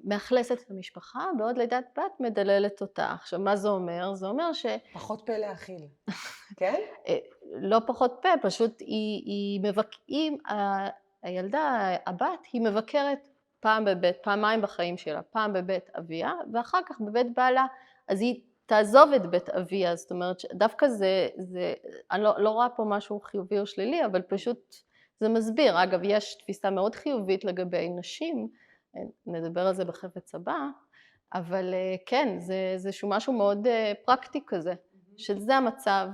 מאכלסת את המשפחה, בעוד לידת בת מדללת אותה. עכשיו, מה זה אומר? זה אומר פחות פה להאכיל, כן? לא פחות פה, פשוט הילדה, הבת, היא מבקרת פעמיים בחיים שלה, פעם בבית אביה, ואחר כך בבית בעלה, אז היא תעזוב את בית אביה, זאת אומרת, דווקא אני לא רואה פה משהו חיובי או שלילי, אבל פשוט זה מסביר. אגב, יש תפיסה מאוד חיובית לגבי נשים, נדבר על זה בחפץ הבא, אבל כן, זה משהו מאוד פרקטי כזה, שזה המצב.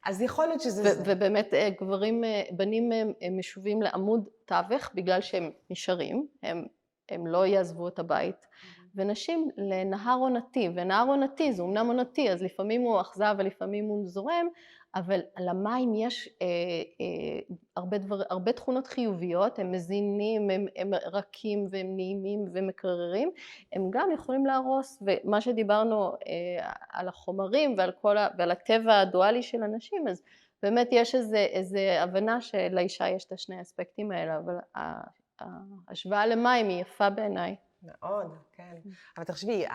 אז יכול להיות שזה זה. ובאמת בנים משובים לעמוד תווך בגלל שהם נשארים, הם לא יעזבו את הבית, ונשים לנהר עונתי, ונהר עונתי זה אומנם עונתי, אז לפעמים הוא אכזב ולפעמים הוא זורם, אבל למים יש הרבה תכונות חיוביות, הם מזינים, הם רכים והם נעימים ומקררים, הם גם יכולים להרוס, ומה שדיברנו על החומרים ועל הטבע הדואלי של אנשים, אז באמת יש איזו הבנה שלאישה יש את שני האספקטים האלה, אבל ההשוואה למים היא יפה בעיניי. מאוד, כן. אבל תחשבי,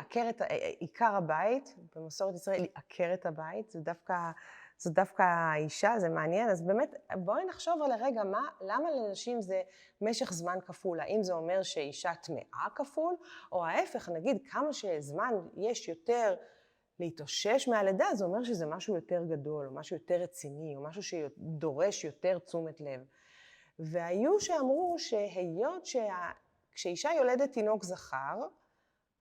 עיקר הבית, במסורת ישראל, לעקר את הבית, זו דווקא האישה, זה מעניין. אז באמת, בואי נחשוב על הרגע, למה לנשים זה משך זמן כפול? האם זה אומר שאישה טמאה כפול? או ההפך, נגיד, כמה שזמן יש יותר להתאושש מהלידה, זה אומר שזה משהו יותר גדול, או משהו יותר רציני, או משהו שדורש יותר תשומת לב. והיו שאמרו שהיות כשאישה יולדת תינוק זכר,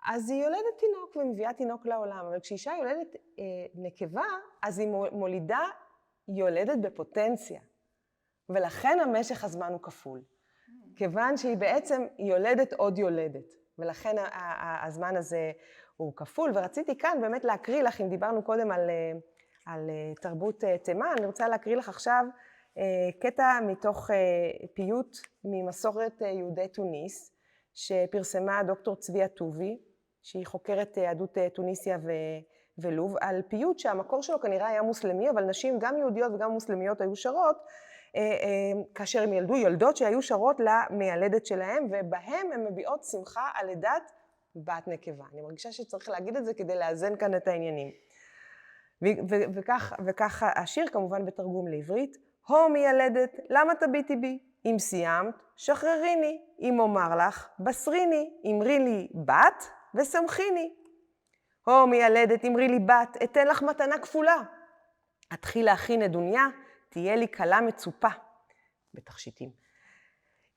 אז היא יולדת תינוק ומביאה תינוק לעולם, אבל כשאישה יולדת נקבה, אז היא מולידה יולדת בפוטנציה. ולכן המשך הזמן הוא כפול. כיוון שהיא בעצם יולדת עוד יולדת, ולכן הזמן הזה הוא כפול. ורציתי כאן באמת להקריא לך, אם דיברנו קודם על תרבות תימן, אני רוצה להקריא לך עכשיו קטע מתוך פיוט ממסורת יהודי תוניס, שפרסמה דוקטור צביה טובי, שהיא חוקרת יהדות טוניסיה ולוב, על פיוט שהמקור שלו כנראה היה מוסלמי, אבל נשים גם יהודיות וגם מוסלמיות היו שרות, כאשר הם ילדו יולדות שהיו שרות למיילדת שלהם, ובהם הן מביעות שמחה על לידת בת נקבה. אני מרגישה שצריך להגיד את זה כדי לאזן כאן את העניינים. וכך השיר כמובן בתרגום לעברית, הו מיילדת, למה תביטי בי? אם סיימת, שחרריני, אם אומר לך, בשריני, אמרי לי בת ושמחיני. הו מיילדת, אמרי לי בת, אתן לך מתנה כפולה. אתחיל להכין נדוניה, תהיה לי קלה מצופה. בתכשיטים.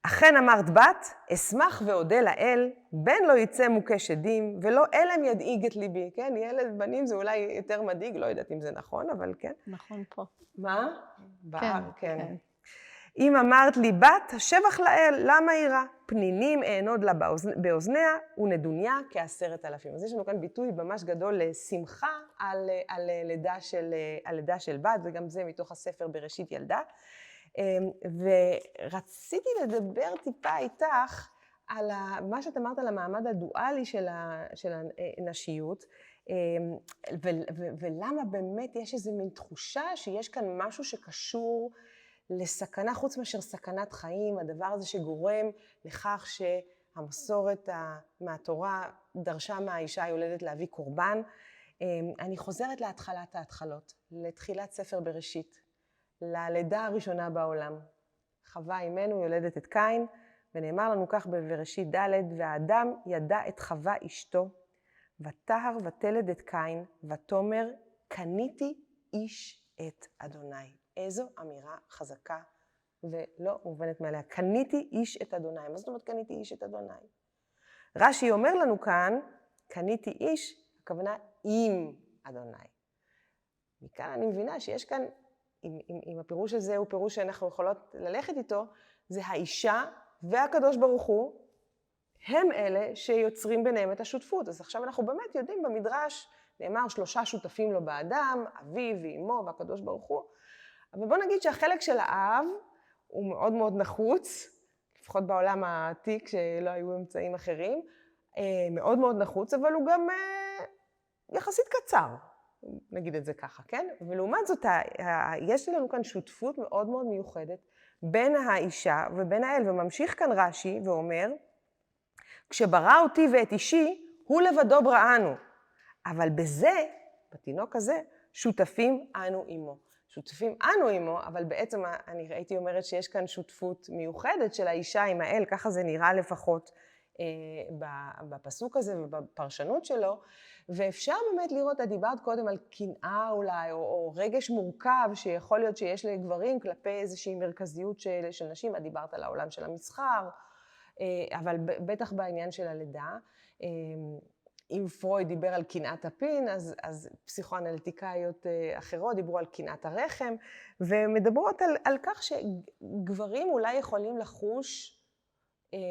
אכן אמרת בת, אשמח ואודה לאל, בן לא יצא מוכה שדים, ולא אלם ידאיג את ליבי. כן, ילד בנים זה אולי יותר מדאיג, לא יודעת אם זה נכון, אבל כן. נכון פה. מה? כן, כן. כן. אם אמרת לי בת, השבח לאל, למה יראה? פנינים אענוד לה באוזניה, ונדוניה כ10,000. אז יש לנו כאן ביטוי ממש גדול לשמחה על לידה של בת, וגם זה מתוך הספר בראשית ילדה. ורציתי לדבר טיפה איתך על מה שאת אמרת על המעמד הדואלי של הנשיות, ולמה באמת יש איזו מין תחושה שיש כאן משהו שקשור לסכנה, חוץ מאשר סכנת חיים, הדבר הזה שגורם לכך שהמסורת מהתורה דרשה מהאישה היולדת להביא קורבן. אני חוזרת להתחלת ההתחלות, לתחילת ספר בראשית, ללידה הראשונה בעולם. חווה אימנו יולדת את קין, ונאמר לנו כך בבראשית ד', והאדם ידע את חווה אשתו, ותהר ותלד את קין, ותאמר, קניתי איש את אדוני. איזו אמירה חזקה ולא מובנת מאליה. קניתי איש את אדוני. מה זאת אומרת קניתי איש את אדוני? רש"י אומר לנו כאן, קניתי איש, הכוונה עם אדוני. מכאן אני מבינה שיש כאן, אם הפירוש הזה הוא פירוש שאנחנו יכולות ללכת איתו, זה האישה והקדוש ברוך הוא, הם אלה שיוצרים ביניהם את השותפות. אז עכשיו אנחנו באמת יודעים במדרש, נאמר 3 שותפים לו באדם, אביו ואמו והקדוש ברוך הוא, אבל בוא נגיד שהחלק של האב הוא מאוד מאוד נחוץ, לפחות בעולם העתיק שלא היו אמצעים אחרים, מאוד מאוד נחוץ, אבל הוא גם יחסית קצר, נגיד את זה ככה, כן? ולעומת זאת, יש לנו כאן שותפות מאוד מאוד מיוחדת בין האישה ובין האל, וממשיך כאן רש"י ואומר, כשברא אותי ואת אישי, הוא לבדו בראנו, אבל בזה, בתינוק הזה, שותפים אנו עמו. שותפים אנו עמו, אבל בעצם אני הייתי אומרת שיש כאן שותפות מיוחדת של האישה עם האל, ככה זה נראה לפחות בפסוק הזה ובפרשנות שלו, ואפשר באמת לראות, את דיברת קודם על קנאה אולי, או רגש מורכב שיכול להיות שיש לגברים כלפי איזושהי מרכזיות של נשים, את דיברת על העולם של המסחר, אבל בטח בעניין של הלידה, אם פרויד דיבר על קנאת הפין, אז פסיכואנליטיקאיות אחרות דיברו על קנאת הרחם, ומדברות על כך שגברים אולי יכולים לחוש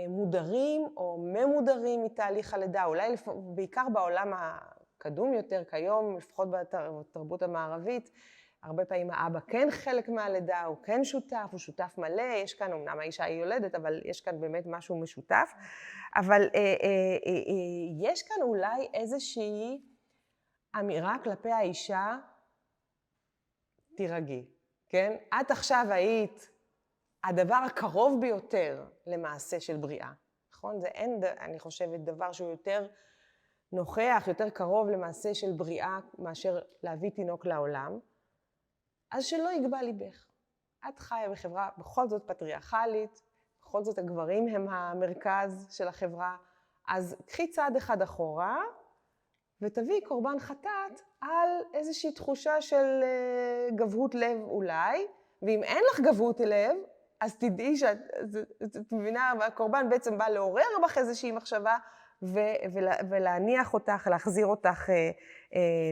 מודרים או ממודרים מתהליך הלידה, אולי בעיקר בעולם הקדום יותר כיום, לפחות בתרבות המערבית, הרבה פעמים האבא כן חלק מהלידה, הוא כן שותף, הוא שותף מלא, יש כאן, אמנם האישה היא יולדת, אבל יש כאן באמת משהו משותף, אבל יש כאן אולי איזושהי אמירה כלפי האישה, תירגעי, כן? את עכשיו היית הדבר הקרוב ביותר למעשה של בריאה, נכון? זה אין, אני חושבת, דבר שהוא יותר נוכח, יותר קרוב למעשה של בריאה, מאשר להביא תינוק לעולם, אז שלא יגבה ליבך. את חיה בחברה בכל זאת פטריארכלית, בכל זאת הגברים הם המרכז של החברה, אז קחי צעד אחד אחורה, ותביאי קורבן חטאת על איזושהי תחושה של גבהות לב אולי, ואם אין לך גבהות לב, אז תדעי שאת מבינה, הקורבן בעצם בא לעורר בך איזושהי מחשבה, ולהניח אותך, להחזיר אותך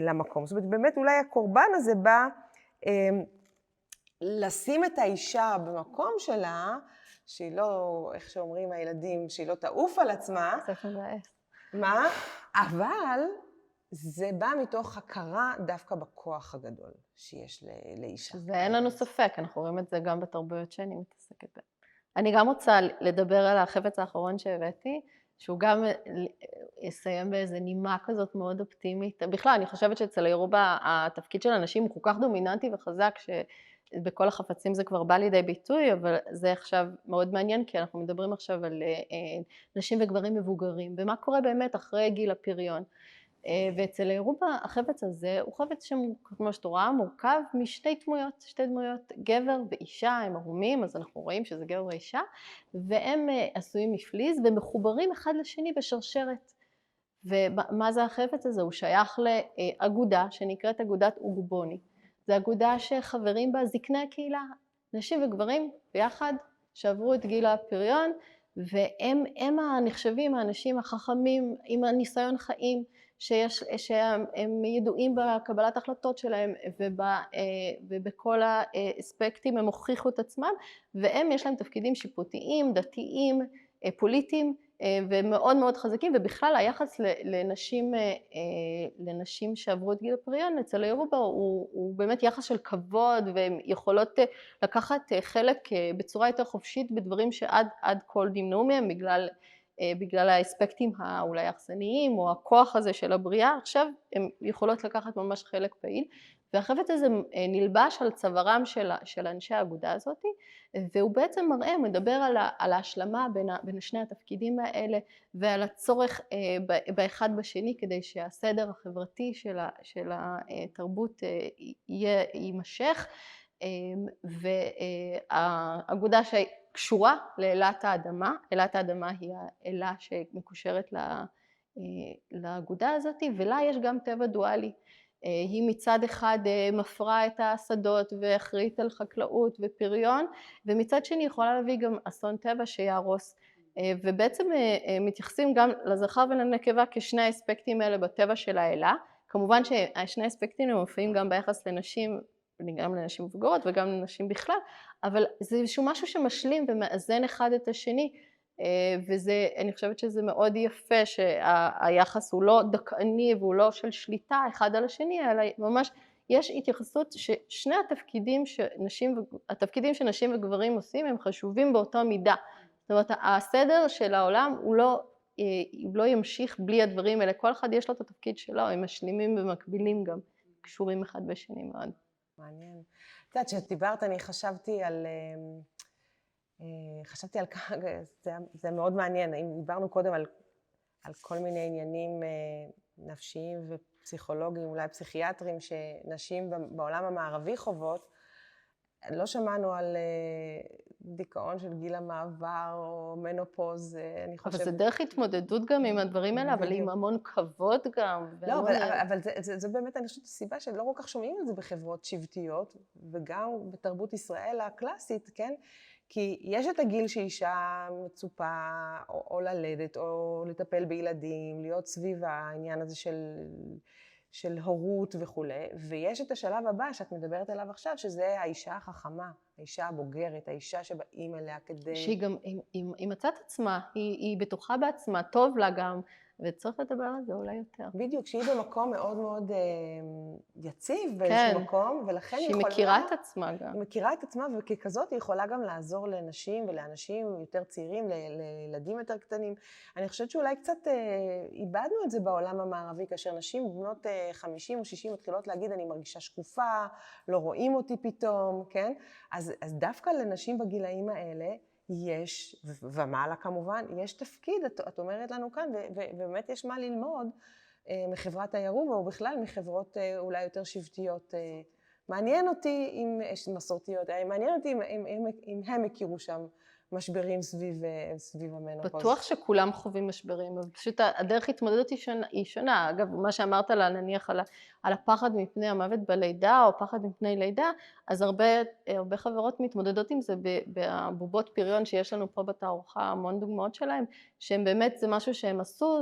למקום. זאת אומרת, באמת אולי הקורבן הזה בא לשים את האישה במקום שלה, שהיא לא, איך שאומרים הילדים, שהיא לא תעוף על עצמה. קצת מבאס. מה? אבל זה בא מתוך הכרה דווקא בכוח הגדול שיש לאישה. ואין לנו ספק, אנחנו רואים את זה גם בתרבויות שאני מתעסקת בהן. אני גם רוצה לדבר על החפץ האחרון שהבאתי, שהוא גם יסיים באיזה נימה כזאת מאוד אופטימית. בכלל, אני חושבת שאצל אירובה התפקיד של הנשים הוא כל כך דומיננטי וחזק, שבכל החפצים זה כבר בא לידי ביטוי, אבל זה עכשיו מאוד מעניין, כי אנחנו מדברים עכשיו על נשים וגברים מבוגרים, ומה קורה באמת אחרי גיל הפריון. ואצל אירובה החפץ הזה הוא חפץ שכמו שאת רואה מורכב משתי דמויות, שתי דמויות, גבר ואישה, הם ערומים, אז אנחנו רואים שזה גבר ואישה, והם עשויים מפליז ומחוברים אחד לשני בשרשרת. ומה זה החפץ הזה? הוא שייך לאגודה שנקראת אגודת אוגבוני. זו אגודה שחברים בה זקני הקהילה, נשים וגברים ביחד שעברו את גיל הפריון, והם הנחשבים האנשים החכמים עם הניסיון חיים, שהם ידועים בקבלת החלטות שלהם ובכל האספקטים הם הוכיחו את עצמם, והם יש להם תפקידים שיפוטיים, דתיים, פוליטיים ומאוד מאוד חזקים, ובכלל היחס לנשים שעברו את גיל הפריון אצל אירובה הוא באמת יחס של כבוד, והן יכולות לקחת חלק בצורה יותר חופשית בדברים שעד כה נמנעו מהם בגלל האספקטים האולי יחסניים או הכוח הזה של הבריאה. עכשיו הן יכולות לקחת ממש חלק פעיל, והחפץ הזה נלבש על צווארם של אנשי האגודה הזאת, והוא בעצם מראה, מדבר על ההשלמה בין שני התפקידים האלה ועל הצורך באחד בשני כדי שהסדר החברתי של התרבות יימשך, והאגודה שקשורה לאלת האדמה, אלת האדמה היא האלה שמקושרת לאגודה הזאת, ולה יש גם טבע דואלי. היא מצד אחד מפרה את השדות ואחראית על חקלאות ופריון, ומצד שני יכולה להביא גם אסון טבע שיהרוס, ובעצם מתייחסים גם לזכר ולנקבה כשני האספקטים האלה בטבע של האלה. כמובן שהשני האספקטים הם מופיעים גם ביחס לנשים, גם לנשים מבוגרות וגם לנשים בכלל, אבל זה איזשהו משהו שמשלים ומאזן אחד את השני, וזה, אני חושבת שזה מאוד יפה שהיחס הוא לא דכאני והוא לא של שליטה אחד על השני, אלא ממש יש התייחסות ששני התפקידים שנשים וגברים עושים הם חשובים באותה מידה. זאת אומרת, הסדר של העולם הוא לא ימשיך בלי הדברים האלה, כל אחד יש לו את התפקיד שלו, הם משלימים ומקבילים גם, קשורים אחד בשני מאוד. מעניין. את יודעת, כשדיברת אני חשבתי על ככה, זה מאוד מעניין, אם דיברנו קודם על כל מיני עניינים נפשיים ופסיכולוגיים, אולי פסיכיאטרים, שנשים בעולם המערבי חוות, לא שמענו על דיכאון של גיל המעבר או מנופוז, אני חושבת. אבל זה דרך התמודדות גם עם הדברים האלה, אבל עם המון כבוד גם. לא, אבל זה באמת, אני חושבת, הסיבה שלא כל כך שומעים על זה בחברות שבטיות, וגם בתרבות ישראל הקלאסית, כן? כי יש את הגיל שאישה מצופה או ללדת או לטפל בילדים, להיות סביב העניין הזה של הורות וכו', ויש את השלב הבא שאת מדברת עליו עכשיו, שזה האישה החכמה, האישה הבוגרת, האישה שבאים אליה כדי... שהיא גם, היא מצאת עצמה, היא בטוחה בעצמה, טוב לה גם, וצריך לדבר על זה אולי יותר. בדיוק, שהיא במקום מאוד מאוד יציב באיזשהו מקום, ולכן היא יכולה... שהיא מכירה את עצמה גם. היא מכירה את עצמה, וככזאת היא יכולה גם לעזור לנשים ולאנשים יותר צעירים, לילדים יותר קטנים. אני חושבת שאולי קצת איבדנו את זה בעולם המערבי, כאשר נשים בנות 50 או 60 מתחילות להגיד, אני מרגישה שקופה, לא רואים אותי פתאום, כן? אז דווקא לנשים בגילאים האלה, יש, ומעלה כמובן, יש תפקיד, את אומרת לנו כאן, ובאמת יש מה ללמוד מחברת הירובה, או בכלל מחברות אולי יותר שבטיות. מעניין אותי אם יש מסורתיות, מעניין אותי אם הם הכירו שם משברים סביב המנופוז. בטוח שכולם חווים משברים, אבל פשוט הדרך התמודדות היא שונה. אגב, מה שאמרת לה, נניח על הפחד מפני המוות בלידה, או פחד מפני לידה, אז הרבה חברות מתמודדות עם זה בבובות פריון שיש לנו פה בתערוכה, המון דוגמאות שלהם, שהם באמת, זה משהו שהם עשו,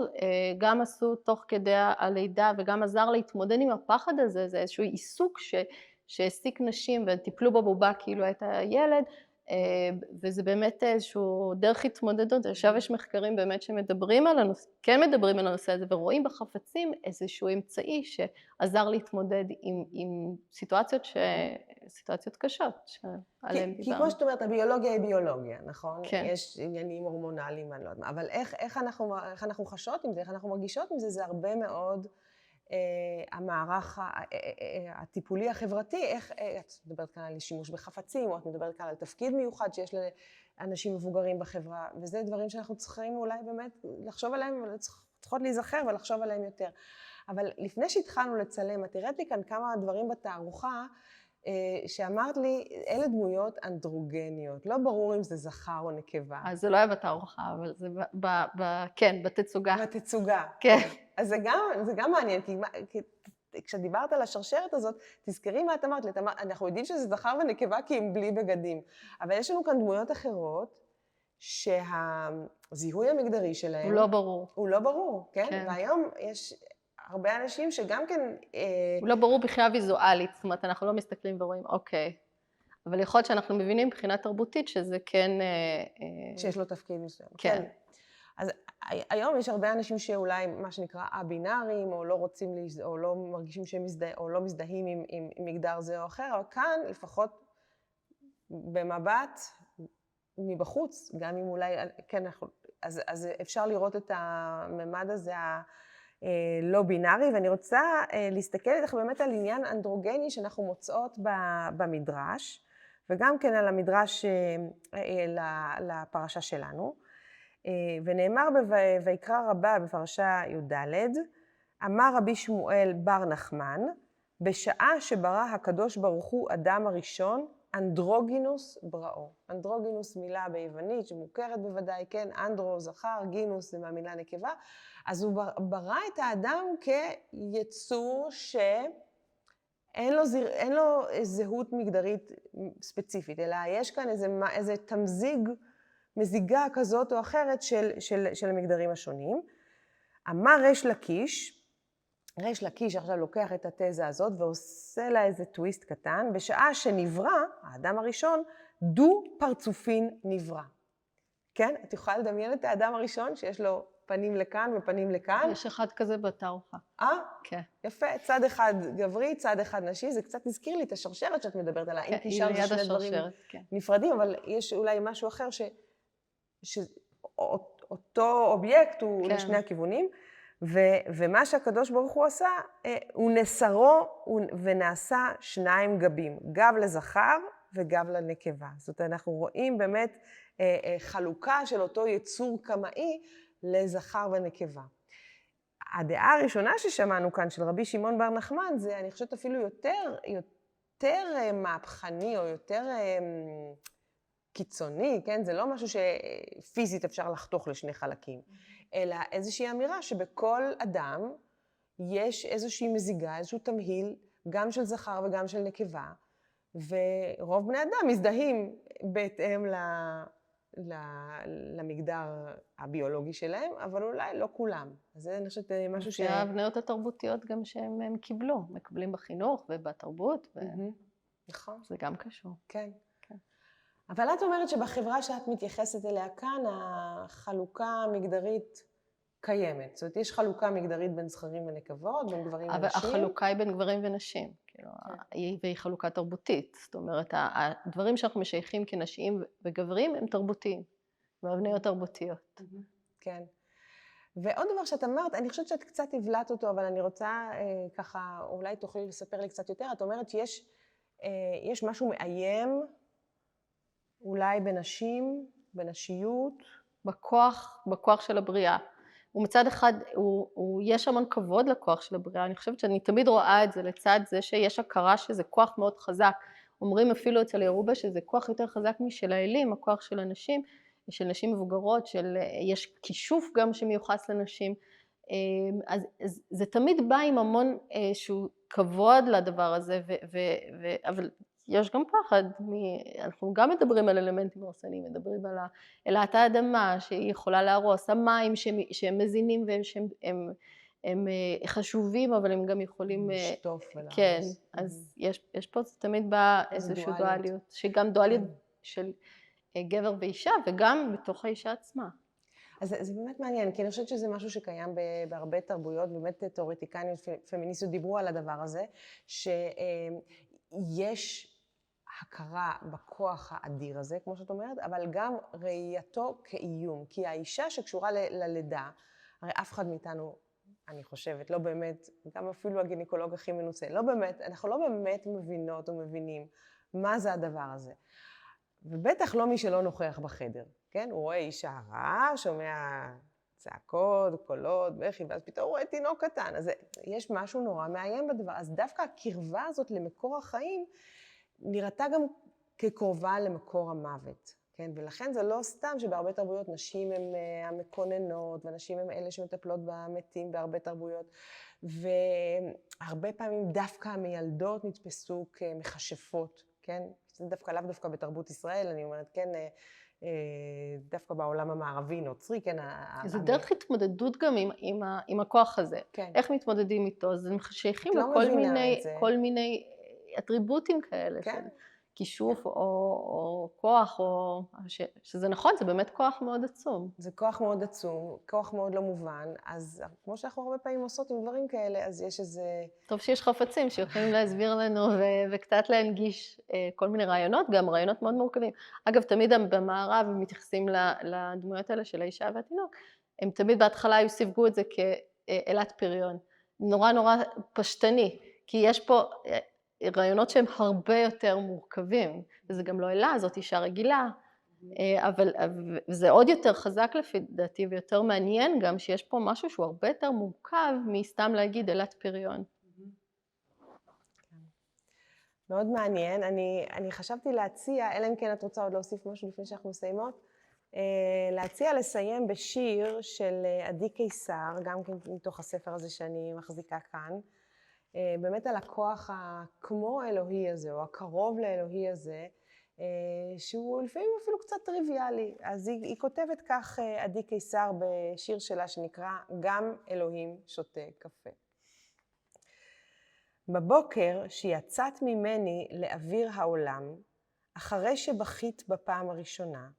גם עשו תוך כדי הלידה, וגם עזר להתמודד עם הפחד הזה, זה איזשהו עיסוק שהעסיק נשים, וטיפלו בבובה כאילו הייתה ילד, וזה באמת איזשהו דרך התמודדות. עכשיו יש מחקרים באמת שמדברים על הנושא, כן מדברים על הנושא הזה, ורואים בחפצים איזשהו אמצעי שעזר להתמודד עם סיטואציות קשות שעליהן כי דיברנו. כמו שאת אומרת, הביולוגיה היא ביולוגיה, נכון? כן. יש עניינים הורמונליים, אני לא יודעת מה, אבל איך אנחנו חשות עם זה, איך אנחנו מרגישות עם זה, זה הרבה מאוד המערך הטיפולי החברתי, איך, את מדברת כאן על שימוש בחפצים, או את מדברת כאן על תפקיד מיוחד שיש לאנשים מבוגרים בחברה, וזה דברים שאנחנו צריכים אולי באמת לחשוב עליהם, צריכות להיזכר ולחשוב עליהם יותר. אבל לפני שהתחלנו לצלם, את הראית לי כאן כמה דברים בתערוכה, שאמרת לי, אלה דמויות אנדרוגניות, לא ברור אם זה זכר או נקבה. אז זה לא היה בתערוכה, אבל זה כן, בתצוגה. בתצוגה. כן. אז זה גם מעניין, כי כשדיברת על השרשרת הזאת, תזכרי מה את אמרת לי, אנחנו יודעים שזה זכר ונקבה כי הם בלי בגדים, אבל יש לנו כאן דמויות אחרות, שהזיהוי המגדרי שלהם... הוא לא ברור. הוא לא ברור, כן? כן. והיום יש הרבה אנשים שגם כן... הוא לא ברור מבחינה ויזואלית, זאת אומרת, אנחנו לא מסתכלים ורואים, אוקיי. אבל יכול להיות שאנחנו מבינים מבחינה תרבותית שזה כן... שיש לו תפקיד מסוים. כן. אז היום יש הרבה אנשים שאולי מה שנקרא א-בינאריים, או לא רוצים, או לא מרגישים שהם או לא מזדהים עם מגדר זה או אחר, אבל כאן לפחות במבט מבחוץ, גם אם אולי, כן, אז אפשר לראות את הממד הזה הלא בינארי, ואני רוצה להסתכל איתך באמת על עניין אנדרוגני שאנחנו מוצאות במדרש, וגם כן על המדרש לפרשה שלנו. ונאמר ויקרא רבה בפרשה י"ד, אמר רבי שמואל בר נחמן, בשעה שברא הקדוש ברוך הוא אדם הראשון, אנדרוגינוס בראו. אנדרוגינוס מילה ביוונית שמוכרת בוודאי, כן, אנדרו זכר, גינוס זה מהמילה נקבה, אז הוא ברא את האדם כיצור שאין לו זהות מגדרית ספציפית, אלא יש כאן איזה מזיגה כזאת או אחרת של המגדרים השונים. אמר ריש לקיש עכשיו לוקח את התזה הזאת ועושה לה איזה טוויסט קטן, בשעה שנברא, האדם הראשון, דו פרצופין נברא. כן? את יכולה לדמיין את האדם הראשון שיש לו פנים לכאן ופנים לכאן? יש אחד כזה בתערוכה. כן. יפה, צד אחד גברי, צד אחד נשי, זה קצת הזכיר לי את השרשרת שאת מדברת עליה. אם תשאר זה שני דברים נפרדים, אבל יש אולי משהו אחר שאותו אובייקט הוא לשני הכיוונים, ומה שהקדוש ברוך הוא עשה, הוא נסרו ונעשה שניים גבים, גב לזכר וגב לנקבה. זאת אומרת, אנחנו רואים באמת חלוקה של אותו יצור קמאי לזכר ונקבה. הדעה הראשונה ששמענו כאן של רבי שמעון בר נחמן, זה אני חושבת אפילו יותר מהפכני או יותר קיצוני, כן? זה לא משהו שפיזית אפשר לחתוך לשני חלקים, אלא איזושהי אמירה שבכל אדם יש איזושהי מזיגה, איזשהו תמהיל, גם של זכר וגם של נקבה, ורוב בני אדם מזדהים בהתאם למגדר הביולוגי שלהם, אבל אולי לא כולם. אז זה אני חושבת משהו זה ההבניות התרבותיות גם שהם קיבלו, מקבלים בחינוך ובתרבות, נכון. זה גם קשור. כן. אבל את אומרת שבחברה שאת מתייחסת אליה כאן, החלוקה המגדרית קיימת. זאת אומרת, יש חלוקה מגדרית בין זכרים ונקבות, בין גברים ונשים. אבל החלוקה היא בין גברים ונשים, כאילו, והיא חלוקה תרבותית. זאת אומרת, הדברים שאנחנו משייכים כנשים וגברים הם תרבותיים, והבניות תרבותיות. כן. ועוד דבר שאת אמרת, אני חושבת שאת קצת הבלעת אותו, אבל אני רוצה ככה, אולי תוכלי לספר לי קצת יותר. את אומרת שיש משהו מאיים, אולי בנשים, בנשיות. בכוח של הבריאה. ומצד אחד, יש המון כבוד לכוח של הבריאה. אני חושבת שאני תמיד רואה את זה לצד זה שיש הכרה שזה כוח מאוד חזק. אומרים אפילו אצל ירובה שזה כוח יותר חזק משל האלים, הכוח של הנשים, של נשים מבוגרות, יש כישוף גם שמיוחס לנשים. אז זה תמיד בא עם המון שהוא כבוד לדבר הזה, אבל יש גם פחד, אנחנו גם מדברים על אלמנטים הרסניים, מדברים על אלת האדמה שהיא יכולה להרוס, המים שהם מזינים והם חשובים, אבל הם גם יכולים... לשטוף ולהרוס. כן, אז יש פה תמיד בא איזושהי דואליות, שגם דואליות של גבר ואישה וגם בתוך האישה עצמה. אז זה באמת מעניין, כי אני חושבת שזה משהו שקיים בהרבה תרבויות, באמת תיאורטיקניות פמיניסטיות דיברו על הדבר הזה, שיש הכרה בכוח האדיר הזה, כמו שאת אומרת, אבל גם ראייתו כאיום, כי האישה שקשורה ללידה, הרי אף אחד מאיתנו, אני חושבת, לא באמת, גם אפילו הגינקולוג הכי מנוסה, לא באמת, אנחנו לא באמת מבינות ומבינים מה זה הדבר הזה. ובטח לא מי שלא נוכח בחדר, כן? הוא רואה אישה רעה, שומע צעקות, קולות, בכי, ואז פתאום הוא רואה תינוק קטן. אז יש משהו נורא מאיים בדבר. אז דווקא הקרבה הזאת למקור החיים נראתה גם כקרובה למקור המוות, כן? ולכן זה לא סתם שבהרבה תרבויות נשים הן המקוננות, ונשים הן אלה שמטפלות במתים בהרבה תרבויות. והרבה פעמים דווקא המילדות נתפסו כמכשפות, כן? זה דווקא לאו דווקא בתרבות ישראל, אני אומרת, כן, דווקא בעולם המערבי נוצרי, כן. זה דרך התמודדות גם עם הכוח הזה. כן. איך מתמודדים איתו? אז הם שייכים את לא מבינה את זה. לכל מיני אטריבוטים כאלה, כן. של כישוף או כוח, שזה נכון, זה באמת כוח מאוד עצום. זה כוח מאוד עצום, כוח מאוד לא מובן, אז כמו שאנחנו הרבה פעמים עושות עם דברים כאלה, אז יש איזה... טוב שיש חפצים שיכולים להסביר לנו וקצת להנגיש כל מיני רעיונות, גם רעיונות מאוד מורכבים. אגב, תמיד במערב הם מתייחסים לדמויות האלה של האישה והתינוק, הם תמיד בהתחלה יוסיפו את זה כאלת פריון. נורא נורא פשטני, כי יש פה רעיונות שהם הרבה יותר מורכבים, וזה גם לא אלה, זאת אישה רגילה, אבל זה עוד יותר חזק לפי דעתי ויותר מעניין גם שיש פה משהו שהוא הרבה יותר מורכב מסתם להגיד אלת פריון. מאוד מעניין, אני חשבתי להציע, אלא אם כן את רוצה עוד להוסיף משהו לפני שאנחנו מסיימות, להציע לסיים בשיר של עדי קיסר, גם כן מתוך הספר הזה שאני מחזיקה כאן, באמת על הכוח הכמו האלוהי הזה, או הקרוב לאלוהי הזה, שהוא לפעמים אפילו קצת טריוויאלי. אז היא כותבת כך, עדי קיסר, בשיר שלה שנקרא גם אלוהים שותה קפה. בבוקר שיצאת ממני לאוויר העולם, אחרי שבכית בפעם הראשונה,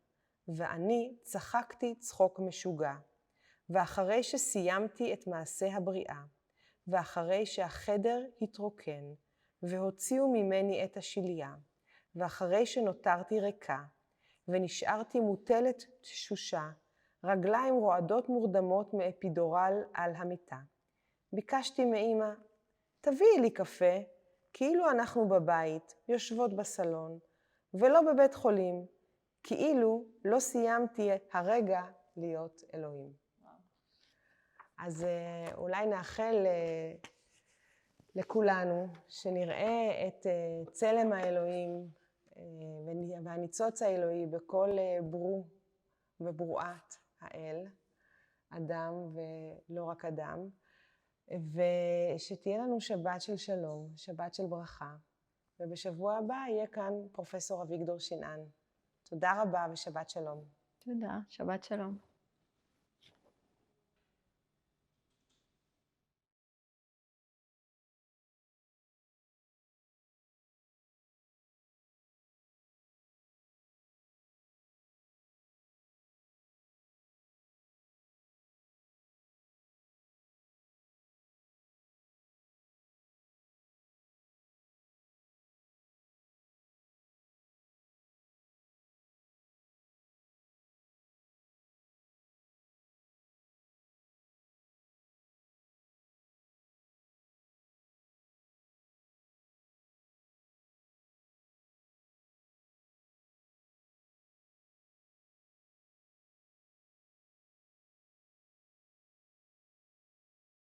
ואני צחקתי צחוק משוגע, ואחרי שסיימתי את מעשה הבריאה, ואחרי שהחדר התרוקן, והוציאו ממני את השליה, ואחרי שנותרתי ריקה, ונשארתי מוטלת תשושה, רגליים רועדות מורדמות מאפידורל על המיטה. ביקשתי מאמא, תביאי לי קפה, כאילו אנחנו בבית, יושבות בסלון, ולא בבית חולים, כאילו לא סיימתי הרגע להיות אלוהים. אז אולי נאחל לכולנו שנראה את צלם האלוהים והניצוץ האלוהי בכל ברוא וברואת האל, אדם ולא רק אדם, ושתהיה לנו שבת של שלום, שבת של ברכה, ובשבוע הבא יהיה כאן פרופסור אביגדור שנען. תודה רבה ושבת שלום. תודה, שבת שלום.